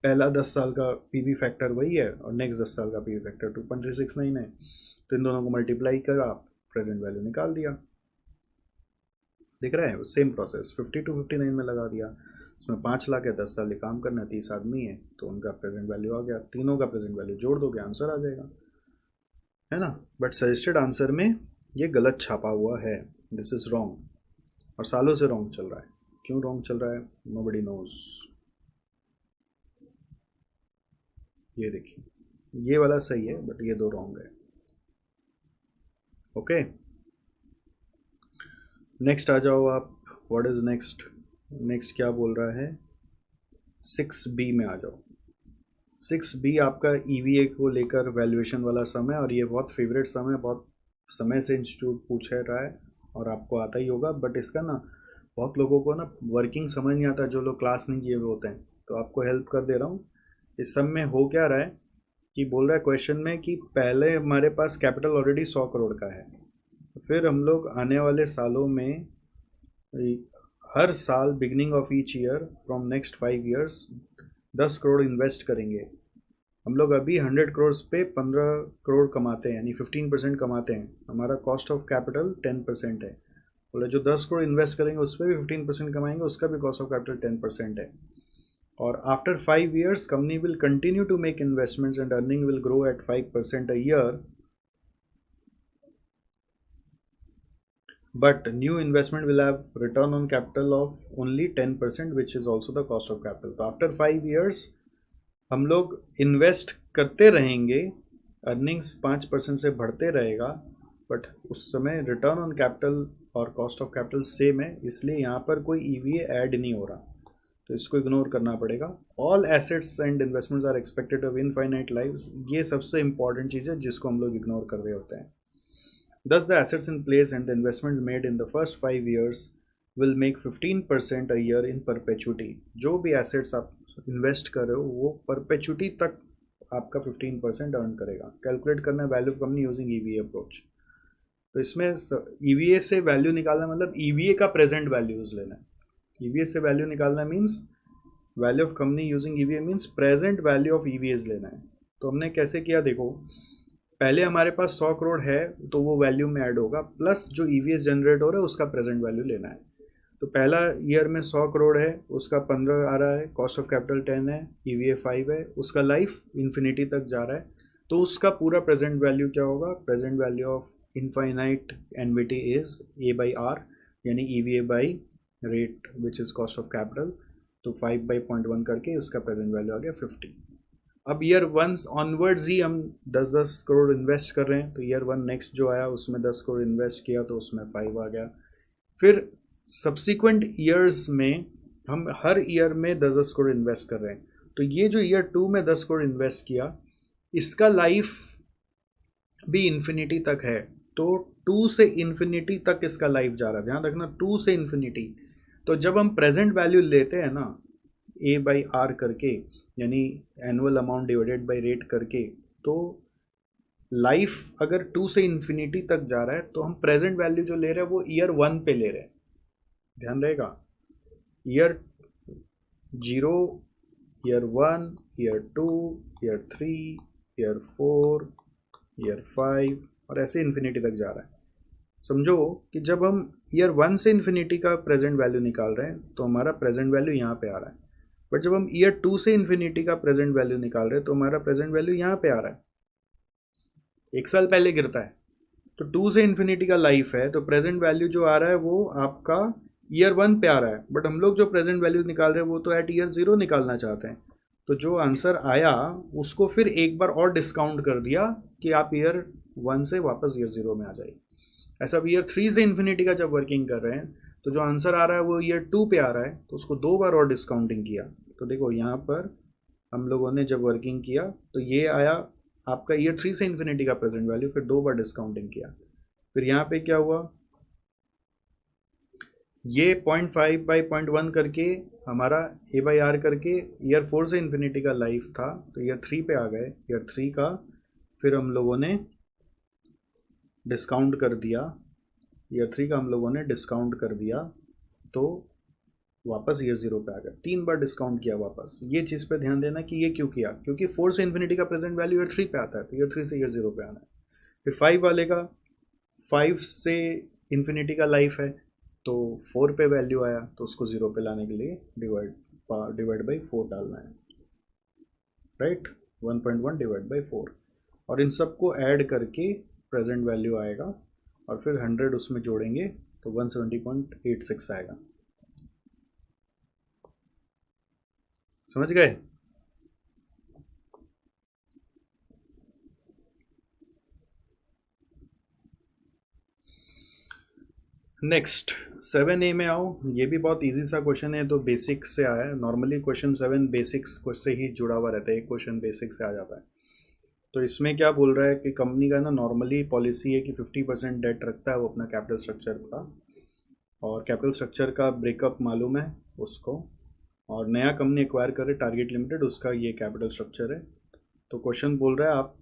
पहला 10 साल का पीवी फैक्टर वही है और नेक्स्ट 10 साल का पीवी फैक्टर 2.369 है, तो इन दोनों को मल्टीप्लाई कर आप प्रेजेंट वैल्यू निकाल दिया। दिख रहा है सेम प्रोसेस, 50 to 59 में लगा दिया, उसमें 5 लाख है, 10 साल ही काम करना है, 30 आदमी है, तो उनका प्रेजेंट वैल्यू आ गया, तीनों का प्रेजेंट वैल्यू जोड़ दोगे आंसर आ जाएगा, है ना। बट सजेस्टेड आंसर में ये गलत छापा हुआ है, दिस इज रॉन्ग, और सालों से रॉन्ग चल रहा है। क्यों रॉन्ग चल रहा है, नोबडी नोज। ये देखिए, ये वाला सही है बट ये दो रॉन्ग है। ओके, नेक्स्ट आ जाओ आप, व्हाट इज नेक्स्ट, नेक्स्ट क्या बोल रहा है, 6B में आ जाओ। 6B आपका EVA को लेकर वैल्यूएशन वाला सम है, और ये बहुत फेवरेट सम है, बहुत समय से इंस्टीट्यूट पूछ रहा है और आपको आता ही होगा, बट इसका ना बहुत लोगों को ना वर्किंग समझ नहीं आता, जो लोग क्लास नहीं किए हुए होते हैं, तो आपको हेल्प कर दे रहा हूँ। इस सम में हो क्या रहा है कि बोल रहा है क्वेश्चन में कि पहले हमारे पास कैपिटल ऑलरेडी 100 करोड़ का है, फिर हम लोग आने वाले सालों में हर साल beginning of each year from next 5 years 10 crore invest करेंगे। हम लोग अभी 100 करोड़ पे 15 करोड़ कमाते हैं, यानी 15% कमाते हैं, हमारा कॉस्ट ऑफ कैपिटल 10% है। बोले जो 10 करोड़ इन्वेस्ट करेंगे उस पर भी 15% कमाएंगे, उसका भी कॉस्ट ऑफ कैपिटल 10% है। और after 5 years company will continue to make investments and earning will grow at 5% a year, but new investment will have return on capital of only 10%, which is also the cost of capital. तो after 5 years हम लोग invest करते रहेंगे, earnings 5% से बढ़ते रहेगा, but उस समय रिटर्न ऑन कैपिटल और कॉस्ट ऑफ कैपिटल सेम है, इसलिए यहाँ पर कोई ईवीए ऐड नहीं हो रहा, तो इसको इग्नोर करना पड़ेगा. All assets and investments are expected to have infinite lives. ये सबसे इंपॉर्टेंट चीज़ है जिसको हम लोग इग्नोर कर रहे होते हैं. Thus, the assets in place and the investments made in the first 5 years will make 15% a year in perpetuity. जो भी assets आप इन्वेस्ट कर रहे हो वो परपेचुटी तक आपका 15% अर्न करेगा. कैलकुलेट करना है value of company using EVA approach. तो इसमें ईवीए से वैल्यू निकालना मतलब ईवीए का प्रेजेंट वैल्यूज लेना है. ईवीए से वैल्यू निकालना means value of company using EVA means present value of EVAs लेना है. तो हमने कैसे किया देखो, पहले हमारे पास 100 करोड़ है तो वो वैल्यू में ऐड होगा, प्लस जो ईवीएस जनरेट हो रहा है उसका प्रेजेंट वैल्यू लेना है. तो पहला ईयर में 100 करोड़ है, उसका 15 आ रहा है, कॉस्ट ऑफ कैपिटल 10 है, ईवीए 5 है, उसका लाइफ इन्फिनिटी तक जा रहा है, तो उसका पूरा प्रेजेंट वैल्यू क्या होगा? Present value of infinite annuity is A by R, यानी EVA by rate which is cost of capital. तो 5/0.1 करके उसका प्रेजेंट वैल्यू आ गया 50. अब ईयर 1 ऑनवर्ड्स ही हम 10-10 करोड़ इन्वेस्ट कर रहे हैं, तो ईयर 1 नेक्स्ट जो आया उसमें 10 करोड़ इन्वेस्ट किया तो उसमें 5 आ गया. फिर सब्सिक्वेंट ईयर्स में हम हर ईयर में 10-10 करोड़ इन्वेस्ट कर रहे हैं. तो ये जो ईयर 2 में 10 करोड़ इन्वेस्ट किया, इसका लाइफ भी इन्फिनिटी तक है, तो 2 से इन्फिनिटी तक इसका लाइफ जा रहा है. ध्यान रखना 2 से इन्फिनिटी. तो जब हम प्रेजेंट वैल्यू लेते हैं ना ए बाई आर करके, यानी annual amount divided by rate करके, तो लाइफ अगर 2 से इन्फिनिटी तक जा रहा है तो हम प्रेजेंट वैल्यू जो ले रहे हैं वो ईयर 1 पे ले रहे हैं. ध्यान रहेगा, year 0, year 1, year 2, year 3, year 4, year 5 और ऐसे इन्फिनिटी तक जा रहा है. समझो कि जब हम ईयर 1 से इन्फिनिटी का प्रेजेंट वैल्यू निकाल रहे हैं तो हमारा प्रेजेंट वैल्यू यहाँ पे आ रहा है, बट जब हम ईयर 2 से इन्फिनिटी का प्रेजेंट वैल्यू निकाल रहे हैं तो हमारा प्रेजेंट वैल्यू यहाँ पे आ रहा है, 1 साल पहले गिरता है. तो 2 से इन्फिनिटी का लाइफ है, तो प्रेजेंट वैल्यू जो आ रहा है वो आपका ईयर 1 पे आ रहा है, बट हम लोग जो प्रेजेंट वैल्यू निकाल रहे हैं वो तो एट ईयर 0 निकालना चाहते हैं. तो जो आंसर आया उसको फिर एक बार और डिस्काउंट कर दिया कि आप ईयर 1 से वापस ईयर 0 में आ जाइए. ऐसा अब ईयर 3 से इन्फिनिटी का जब वर्किंग कर रहे हैं तो जो आंसर आ रहा है वो ईयर 2 पे आ रहा है, तो उसको 2 बार और डिस्काउंटिंग किया. तो देखो यहाँ पर हम लोगों ने जब वर्किंग किया तो ये आया आपका ईयर 3 से इन्फिनिटी का प्रेजेंट वैल्यू, फिर 2 बार डिस्काउंटिंग किया. फिर यहाँ पे क्या हुआ, ये 0.5/0.1 करके हमारा ए बाई आर करके ईयर 4 से इन्फिनिटी का लाइफ था, तो ईयर 3 पे आ गए. ईयर 3 का फिर हम लोगों ने डिस्काउंट कर दिया, ईयर 3 का हम लोगों ने डिस्काउंट कर दिया, तो वापस ईयर 0 पे आ गया. 3 बार डिस्काउंट किया वापस. ये चीज़ पे ध्यान देना कि ये क्यों किया, क्योंकि 4 से इन्फिनिटी का प्रेजेंट वैल्यू ईयर 3 पे आता है, तो ईयर 3 से ईयर 0 पे आना है. फिर 5 वाले का 5 से इन्फिनिटी का लाइफ है, तो 4 पे वैल्यू आया, तो उसको 0 पे लाने के लिए डिवाइड बाई 4 डालना है, राइट. 1.1 डिवाइड बाई 4 और इन सबको ऐड करके प्रेजेंट वैल्यू आएगा, और फिर 100 उसमें जोड़ेंगे तो 170.86 आएगा. समझ गए? नेक्स्ट 7A में आओ. ये भी बहुत इजी सा क्वेश्चन है, तो बेसिक से आया है. नॉर्मली क्वेश्चन 7 बेसिक्स से ही जुड़ा हुआ रहता है, एक क्वेश्चन बेसिक से आ जाता है. तो इसमें क्या बोल रहा है कि कंपनी का ना नॉर्मली पॉलिसी है कि 50% डेट रखता है वो अपना कैपिटल स्ट्रक्चर का, और कैपिटल स्ट्रक्चर का ब्रेकअप मालूम है उसको, और नया कंपनी एक्वायर करे टारगेट लिमिटेड, उसका ये कैपिटल स्ट्रक्चर है. तो क्वेश्चन बोल रहा है आप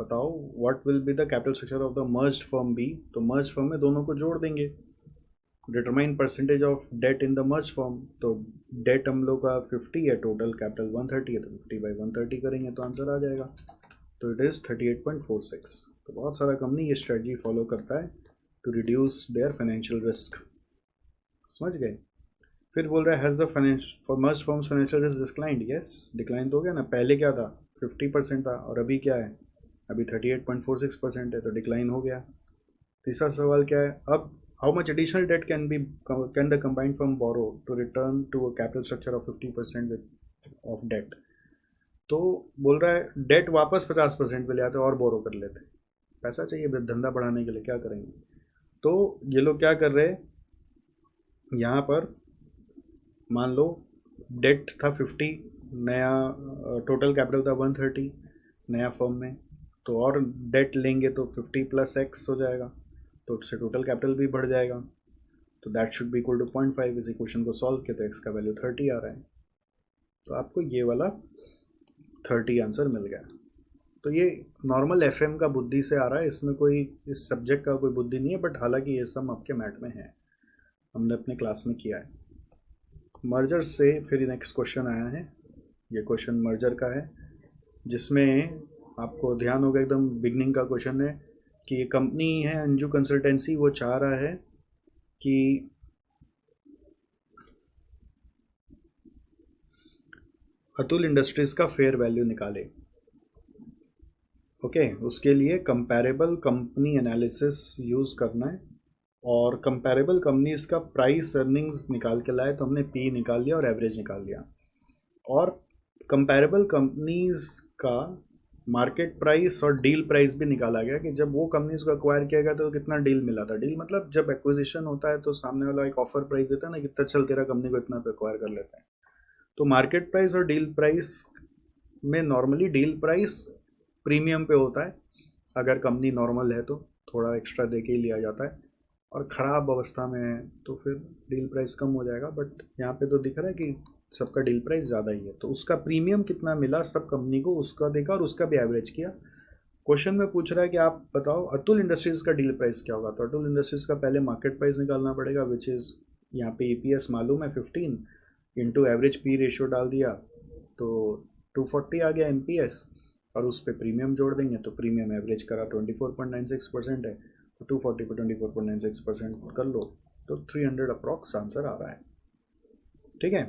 बताओ what will be the capital structure of the merged firm B. तो मर्ज फर्म में दोनों को जोड़ देंगे. Determine percentage of debt in the merge firm. तो डेट हम लोग का 50 है, टोटल कैपिटल 130 है, तो 50/130 करेंगे तो आंसर आ जाएगा. तो इट इज़ 38.46. तो बहुत सारा कंपनी ये स्ट्रेटजी फॉलो करता है to reduce their financial risk. समझ गए? फिर बोल रहा है has the for merge firms financial risk declined. Yes, decline तो हो गया ना. पहले क्या था 50% था, और अभी क्या है, अभी 38.46% है, तो डिक्लाइन हो गया. तीसरा सवाल क्या है, अब how much additional debt can the combined firm borrow to return to a capital structure of 50% of debt. तो बोल रहा है डेट वापस 50% पे ले आते और बोरो कर लेते। पैसा चाहिए धंधा बढ़ाने के लिए, क्या करेंगे। तो ये लोग क्या कर रहे हैं यहाँ पर, मान लो डेट था 50, नया टोटल कैपिटल था 130 नया फर्म में, तो और डेट लेंगे तो 50 प्लस एक्स हो जाएगा, तो उससे टोटल कैपिटल भी बढ़ जाएगा। तो that should be equal to 0.5। इस इक्वेशन को सॉल्व किया तो एक्स का वैल्यू 30 आ रहा है, तो आपको ये वाला 30 आंसर मिल गया। तो ये नॉर्मल एफएम का बुद्धि से आ रहा है, इसमें कोई इस सब्जेक्ट का कोई बुद्धि नहीं है, बट हालांकि ये सब आपके मैथ में है, हमने अपने क्लास में किया है। मर्जर से फिर नेक्स्ट क्वेश्चन आया है, ये क्वेश्चन मर्जर का है, जिसमें आपको ध्यान होगा एकदम बिगनिंग का क्वेश्चन है कि ये कंपनी है अंजू कंसल्टेंसी, वो चाह रहा है कि अतुल इंडस्ट्रीज का फेयर वैल्यू निकाले। ओके, उसके लिए कंपैरेबल कंपनी एनालिसिस यूज़ करना है, और कंपैरेबल कंपनीज का प्राइस अर्निंग्स निकाल के लाए, तो हमने पी निकाल लिया और एवरेज निकाल लिया। और कंपैरेबल कंपनीज का मार्केट प्राइस और डील प्राइस भी निकाला गया कि जब वो कंपनीज को एक्वायर किया गया तो कितना डील मिला था। डील मतलब जब एक्विजिशन होता है तो सामने वाला एक ऑफर प्राइस देता है ना, कितना चल तेरा कंपनी को इतना पे एक्वायर कर लेते हैं। तो मार्केट प्राइस और डील प्राइस में नॉर्मली डील प्राइस प्रीमियम पे होता है, अगर कंपनी नॉर्मल है तो थोड़ा एक्स्ट्रा दे के ही लिया जाता है, और ख़राब अवस्था में है तो फिर डील प्राइस कम हो जाएगा। बट यहाँ पे तो दिख रहा है कि सबका डील प्राइस ज़्यादा ही है, तो उसका प्रीमियम कितना मिला सब कंपनी को, उसका देखा और उसका भी एवरेज किया। क्वेश्चन में पूछ रहा है कि आप बताओ अतुल इंडस्ट्रीज़ का डील प्राइस क्या होगा। तो अतुल इंडस्ट्रीज़ का पहले मार्केट प्राइस निकालना पड़ेगा, विच इज़ यहाँ पे EPS मालूम है 15 इंटू एवरेज पी रेशियो डाल दिया तो 240 आ गया MPS, और उस पर प्रीमियम जोड़ देंगे तो प्रीमियम एवरेज करा 24.96% है, तो 240 पर 24.96% कर लो तो 300 अप्रॉक्स आंसर आ रहा है। ठीक है,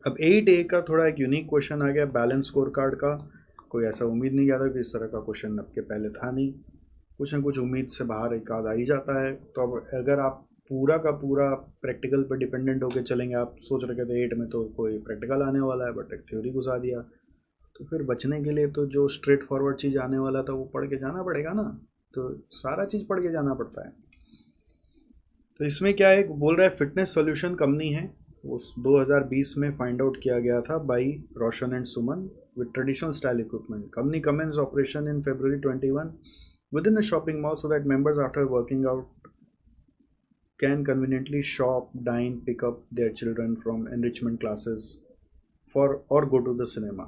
अब 8A का थोड़ा एक यूनिक क्वेश्चन आ गया, बैलेंस स्कोर कार्ड का। कोई ऐसा उम्मीद नहीं किया था कि इस तरह का क्वेश्चन आपके पहले था नहीं, कुछ ना कुछ उम्मीद से बाहर एक आध आ ही जाता है। तो अब अगर आप पूरा का पूरा प्रैक्टिकल पर डिपेंडेंट होकर चलेंगे, आप सोच रहे थे 8 में तो कोई प्रैक्टिकल आने वाला है, बट एक थ्योरी घुसा दिया, तो फिर बचने के लिए तो जो स्ट्रेट फॉरवर्ड चीज़ आने वाला था वो पढ़ के जाना पड़ेगा ना, तो सारा चीज़ पढ़ के जाना पड़ता है। तो इसमें क्या है, बोल रहा है फिटनेस सॉल्यूशन कंपनी है, उस 2020 में फाइंड आउट किया गया था by Roshan and Suman with traditional style equipment. Company commence operation in February 21 within a shopping mall so that members after working out can conveniently shop, dine, pick up their children from enrichment classes for or go to the cinema.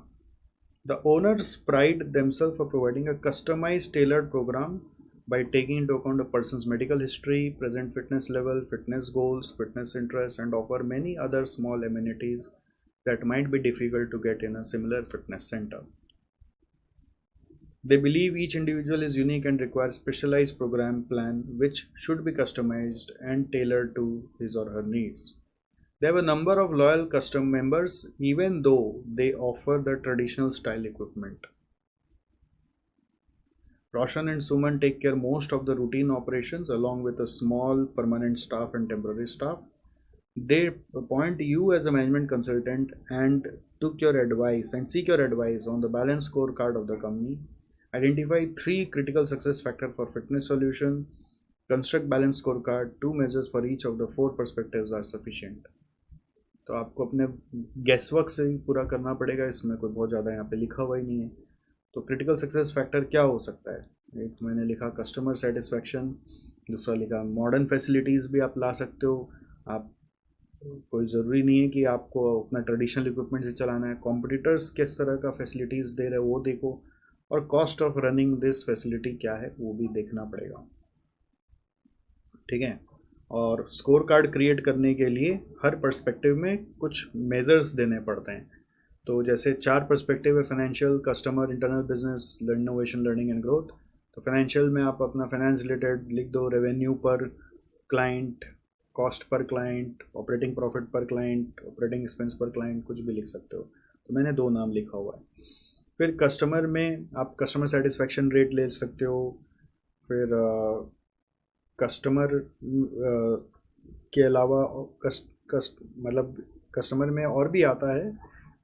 The owners pride themselves for providing a customized tailored program by taking into account a person's medical history, present fitness level, fitness goals, fitness interests, and offer many other small amenities that might be difficult to get in a similar fitness center. They believe each individual is unique and requires specialized program plan which should be customized and tailored to his or her needs. They have a number of loyal custom members even though they offer the traditional style equipment. Roshan and Suman take care most of the routine operations along with a small permanent staff and temporary staff. They appoint you as a management consultant and took your advice and seek your advice on the balance scorecard of the company. Identify 3 critical success factors for fitness solution. Construct balance scorecard. 2 measures for each of the 4 perspectives are sufficient. तो आपको अपने guess work से ही पूरा करना पड़ेगा, इसमें कोई बहुत ज़्यादा यहाँ पे लिखा हुआ ही नहीं है। तो क्रिटिकल सक्सेस फैक्टर क्या हो सकता है, एक मैंने लिखा कस्टमर सेटिस्फैक्शन, दूसरा लिखा मॉडर्न फैसिलिटीज़ भी आप ला सकते हो, आप कोई ज़रूरी नहीं है कि आपको अपना ट्रेडिशनल इक्विपमेंट से चलाना है, कॉम्पिटिटर्स किस तरह का फैसिलिटीज़ दे रहे हैं वो देखो, और cost of running this facility क्या है वो भी देखना पड़ेगा। ठीक है, और स्कोर कार्ड क्रिएट करने के लिए हर पर्सपेक्टिव में कुछ मेजर्स देने पड़ते हैं। तो जैसे 4 पर्सपेक्टिव है, financial, customer, internal business, innovation, learning and growth. तो फाइनेंशियल में आप अपना फाइनेंस रिलेटेड लिख दो, रेवेन्यू पर client, cost per client, operating profit पर क्लाइंट, ऑपरेटिंग एक्सपेंस पर क्लाइंट, कुछ भी लिख सकते हो। तो मैंने 2 नाम लिखा हुआ है। फिर कस्टमर में आप कस्टमर सेटिस्फैक्शन रेट ले सकते हो, फिर कस्टमर के अलावा मतलब कस्टमर में और भी आता है,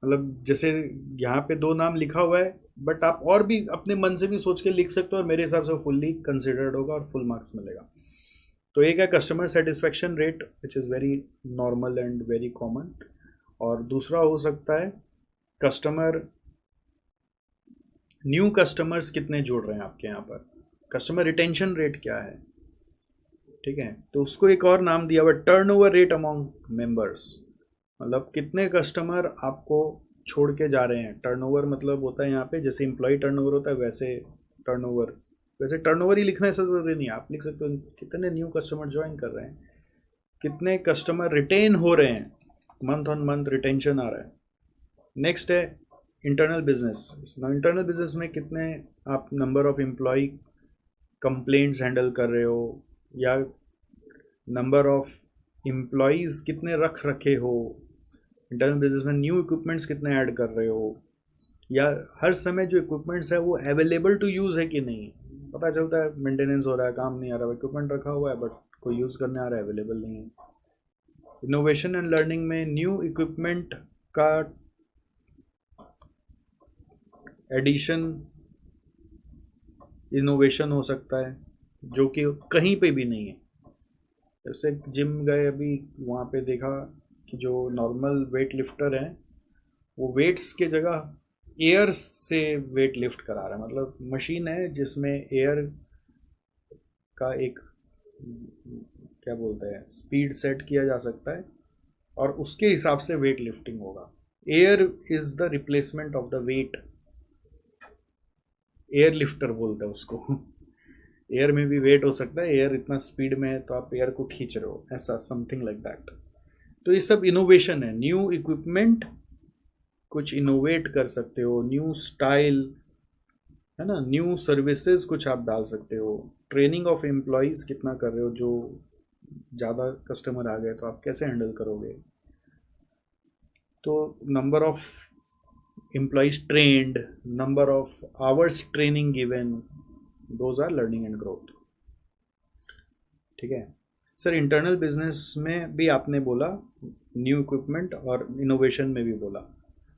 मतलब जैसे यहाँ पे 2 नाम लिखा हुआ है, बट आप और भी अपने मन से भी सोच के लिख सकते हो और मेरे हिसाब से फुल्ली कंसिडर्ड होगा और फुल मार्क्स मिलेगा। तो एक है customer satisfaction rate which is very normal and very common, और दूसरा हो सकता है कस्टमर, न्यू कस्टमर्स कितने जोड़ रहे हैं आपके यहाँ पर, कस्टमर रिटेंशन रेट क्या है, ठीक है। तो उसको एक और नाम दिया हुआ टर्नओवर रेट अमॉन्ग मेंबर्स, मतलब कितने कस्टमर आपको छोड़ के जा रहे हैं। टर्नओवर मतलब होता है यहाँ पे जैसे एम्प्लॉय टर्नओवर होता है वैसे टर्नओवर, वैसे टर्नओवर ही लिखना ऐसा ज़रूरी नहीं है, आप लिख सकते हो कितने न्यू कस्टमर ज्वाइन कर रहे हैं, कितने कस्टमर रिटेन हो रहे हैं, मंथ ऑन मंथ रिटेंशन आ रहा है। नेक्स्ट है इंटरनल बिजनेस। इंटरनल बिजनेस में कितने आप number of employ complaints handle कर रहे हो, या नंबर ऑफ एम्प्लॉयज़ कितने रख रखे हो, इंटरनल बिजनेस में न्यू इक्विपमेंट्स कितने ऐड कर रहे हो, या हर समय जो इक्विपमेंट्स है वो अवेलेबल टू यूज़ है कि नहीं। पता चलता है मेंटेनेंस हो रहा है, काम नहीं आ रहा, इक्विपमेंट रखा हुआ है बट कोई यूज़ करने आ रहा है, अवेलेबल नहीं है। इनोवेशन एंड लर्निंग में न्यू इक्विपमेंट का एडिशन इनोवेशन हो सकता है जो कि कहीं पे भी नहीं है। जैसे जिम गए अभी, वहाँ पे देखा कि जो नॉर्मल वेट लिफ्टर हैं वो वेट्स के जगह एयर से वेट लिफ्ट करा रहा है, मतलब मशीन है जिसमें एयर का एक क्या बोलते हैं स्पीड सेट किया जा सकता है और उसके हिसाब से वेट लिफ्टिंग होगा। Air is the replacement of the weight, air lifter बोलते हैं उसको। एयर में भी वेट हो सकता है, एयर इतना स्पीड में है तो आप एयर को खींच रहे हो, ऐसा समथिंग लाइक दैट। तो ये सब इनोवेशन है, न्यू इक्विपमेंट कुछ इनोवेट कर सकते हो, न्यू स्टाइल है ना, न्यू सर्विसेज कुछ आप डाल सकते हो, ट्रेनिंग ऑफ एम्प्लॉयज़ कितना कर रहे हो, जो ज़्यादा कस्टमर आ गए तो आप कैसे हैंडल करोगे। तो number of employees trained, number of hours training given, those are learning and growth, ठीक है। सर इंटरनल बिजनेस में भी आपने बोला न्यू इक्विपमेंट और इनोवेशन में भी बोला।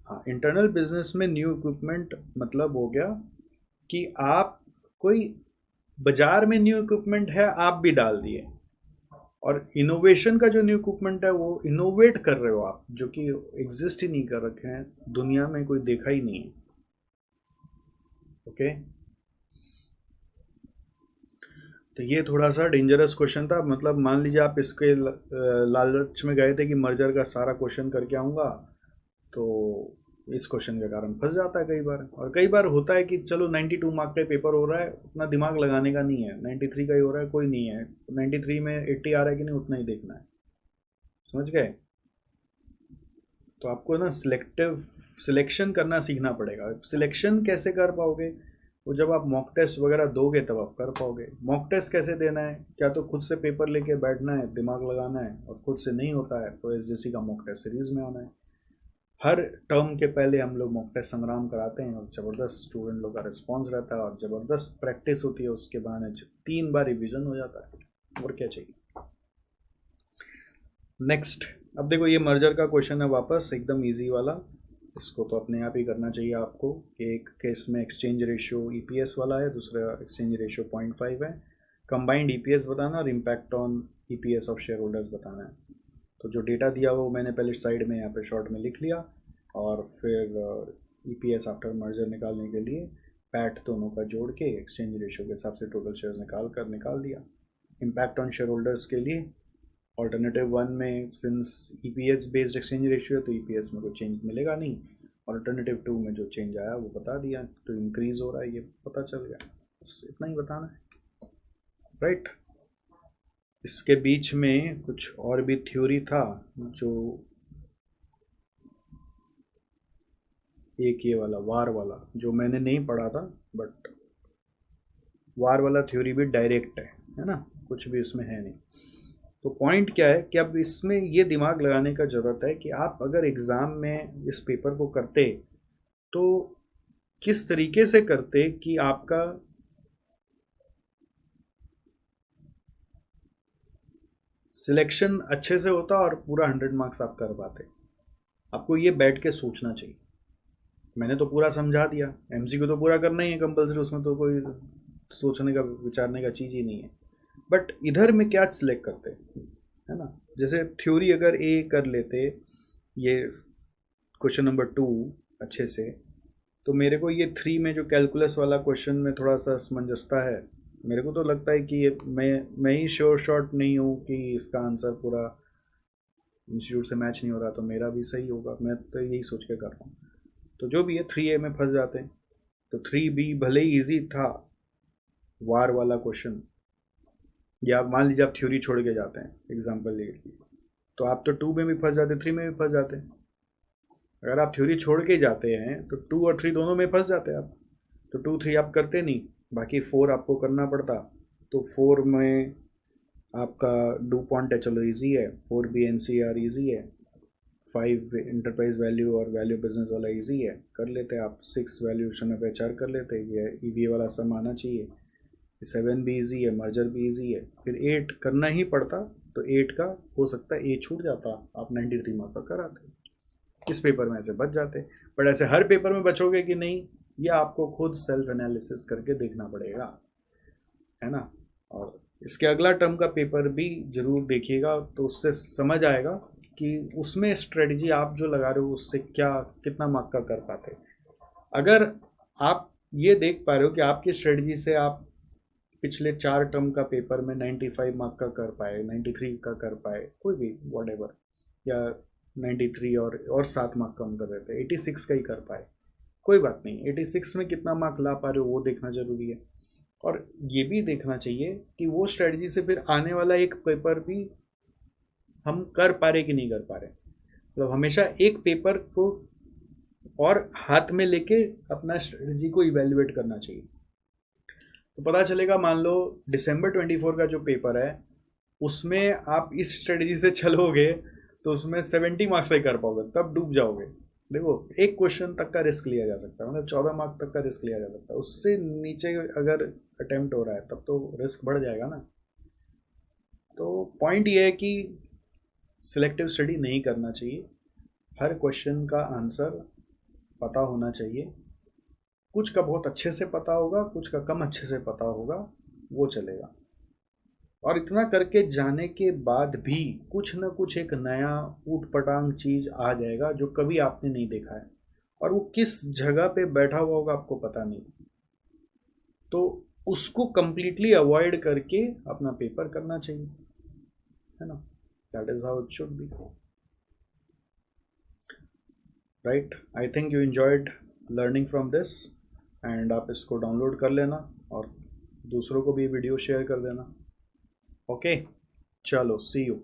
हाँ, इंटरनल बिजनेस में न्यू इक्विपमेंट मतलब हो गया कि आप कोई बाजार में न्यू इक्विपमेंट है आप भी डाल दिए, और इनोवेशन का जो न्यू इक्विपमेंट है वो इनोवेट कर रहे हो आप, जो कि एग्जिस्ट ही नहीं कर रखे हैं, दुनिया में कोई देखा ही नहीं है। ओके, तो ये थोड़ा सा डेंजरस क्वेश्चन था, मतलब मान लीजिए आप इसके लालच में गए थे कि मर्जर का सारा क्वेश्चन करके आऊँगा, तो इस क्वेश्चन के कारण फंस जाता है कई बार। और कई बार होता है कि चलो 92 मार्क का पेपर हो रहा है, उतना दिमाग लगाने का नहीं है, 93 का ही हो रहा है, कोई नहीं है, 93 में 80 आ रहा है कि नहीं उतना ही देखना है, समझ गए। तो आपको ना सिलेक्शन करना सीखना पड़ेगा। सिलेक्शन कैसे कर पाओगे, वो जब आप मॉक टेस्ट वगैरह दोगे तब आप कर पाओगे। मॉक टेस्ट कैसे देना है, क्या तो खुद से पेपर लेके बैठना है, दिमाग लगाना है, और खुद से नहीं होता है तो एसजीसी का मॉक टेस्ट सीरीज में आना है। हर टर्म के पहले हम लोग मॉक टेस्ट संग्राम कराते हैं और ज़बरदस्त स्टूडेंट लोग का रिस्पॉन्स रहता है और ज़बरदस्त प्रैक्टिस होती है, उसके बाद 3 बार रिविज़न हो जाता है, और क्या चाहिए। नेक्स्ट, अब देखो ये मर्जर का क्वेश्चन है वापस एकदम इजी वाला, इसको तो अपने आप ही करना चाहिए आपको कि एक केस में एक्सचेंज रेशियो ईपीएस वाला है, दूसरा एक्सचेंज रेशियो 0.5 है, कंबाइंड ईपीएस बताना और impact on EPS of share holders बताना है। तो जो डेटा दिया वो मैंने पहले साइड में यहाँ पे शॉर्ट में लिख लिया, और फिर ईपीएस आफ्टर मर्जर निकालने के लिए पैट दोनों का जोड़ के एक्सचेंज रेशियो के हिसाब से टोटल शेयर्स निकाल दिया। इम्पैक्ट ऑन शेयर होल्डर्स के लिए ऑल्टरनेटिव 1 में since EPS based exchange ratio है तो ईपीएस में कोई चेंज मिलेगा नहीं, ऑल्टरनेटिव 2 में जो चेंज आया वो बता दिया, तो इंक्रीज हो रहा है ये पता चल गया, बस इतना ही बताना है, राइट। इसके बीच में कुछ और भी थ्योरी था, जो एक ये वाला वार वाला जो मैंने नहीं पढ़ा था, बट वार वाला थ्योरी भी डायरेक्ट है ना, कुछ भी इसमें है नहीं। तो पॉइंट क्या है कि अब इसमें ये दिमाग लगाने का ज़रूरत है कि आप अगर एग्ज़ाम में इस पेपर को करते तो किस तरीके से करते कि आपका सिलेक्शन अच्छे से होता और पूरा 100 मार्क्स आप कर पाते। आपको ये बैठ के सोचना चाहिए। मैंने तो पूरा समझा दिया, एमसीक्यू तो पूरा करना ही है कंपलसरी, उसमें तो कोई सोचने का विचारने का चीज़ ही नहीं है। बट इधर में क्या सिलेक्ट करते है ना, जैसे थ्योरी अगर ए कर लेते ये क्वेश्चन नंबर 2 अच्छे से, तो मेरे को ये 3 में जो कैलकुलस वाला क्वेश्चन में थोड़ा सा असमंजसता है। मेरे को तो लगता है कि ये मैं ही श्योर शॉट नहीं हूँ कि इसका आंसर पूरा इंस्टीट्यूट से मैच नहीं हो रहा, तो मेरा भी सही होगा। मैं तो यही सोच के कर रहा हूँ। तो जो भी है 3A में फंस जाते हैं। तो 3B भले ही ईजी था वार वाला क्वेश्चन, या मान लीजिए आप थ्योरी छोड़ के जाते हैं एग्जाम्पल ले लिए, तो आप तो 2 में भी फंस जाते, 3 में भी फंस जाते। अगर आप थ्योरी छोड़ के जाते हैं तो 2 और 3 दोनों में फंस जाते आप। तो 2 3 आप करते नहीं, बाकी 4 आपको करना पड़ता। तो 4 में आपका डू पॉइंट है, चलो इजी है। 4B NCR इजी है। 5 इंटरप्राइज वैल्यू और वैल्यू बिजनेस वाला इजी है, कर लेते आप। 6 वैल्यूएशन ऑफ HR कर लेते, ये EVA वाला सम आना चाहिए। 7 भी इजी है, मर्जर भी इजी है। फिर 8 करना ही पड़ता, तो 8 का हो सकता है A छूट जाता, आप 93 मार्क का कराते। इस पेपर में ऐसे बच जाते। बट ऐसे हर पेपर में बचोगे कि नहीं, ये आपको खुद सेल्फ एनालिसिस करके देखना पड़ेगा, है ना। और इसके अगला टर्म का पेपर भी जरूर देखिएगा, तो उससे समझ आएगा कि उसमें स्ट्रेटजी आप जो लगा रहे हो उससे क्या कितना मार्क का कर पाते। अगर आप ये देख पा रहे हो कि आपकी स्ट्रेटजी से आप पिछले 4 टर्म का पेपर में 95 मार्क का कर पाए, 93 का कर पाए, कोई भी वॉट, या 93 और 7 मार्क कम कर देते, 86 का ही कर पाए, कोई बात नहीं। 86 में कितना मार्क ला पा रहे हो वो देखना जरूरी है। और ये भी देखना चाहिए कि वो स्ट्रेटजी से फिर आने वाला एक पेपर भी हम कर पा रहे कि नहीं कर पा रहे। मतलब हमेशा एक पेपर को और हाथ में लेके अपना स्ट्रेटजी को इवेल्युएट करना चाहिए। तो पता चलेगा, मान लो दिसंबर 24 का जो पेपर है उसमें आप इस स्ट्रेटजी से चलोगे तो उसमें 70 मार्क्स ही कर पाओगे, तब डूब जाओगे। देखो, एक क्वेश्चन तक का रिस्क लिया जा सकता है, मतलब 14 मार्क तक का रिस्क लिया जा सकता है। उससे नीचे अगर अटेम्प्ट हो रहा है तब तो रिस्क बढ़ जाएगा ना। तो पॉइंट ये है कि सिलेक्टिव स्टडी नहीं करना चाहिए। हर क्वेश्चन का आंसर पता होना चाहिए। कुछ का बहुत अच्छे से पता होगा, कुछ का कम अच्छे से पता होगा, वो चलेगा। और इतना करके जाने के बाद भी कुछ ना कुछ एक नया ऊट पटांग चीज आ जाएगा जो कभी आपने नहीं देखा है, और वो किस जगह पे बैठा हुआ होगा आपको पता नहीं। तो उसको कंप्लीटली अवॉइड करके अपना पेपर करना चाहिए, है ना। That is how it should be, right. I think you enjoyed learning from this, and आप इसको डाउनलोड कर लेना और दूसरों को भी वीडियो शेयर कर देना। ओके, चलो सी यू।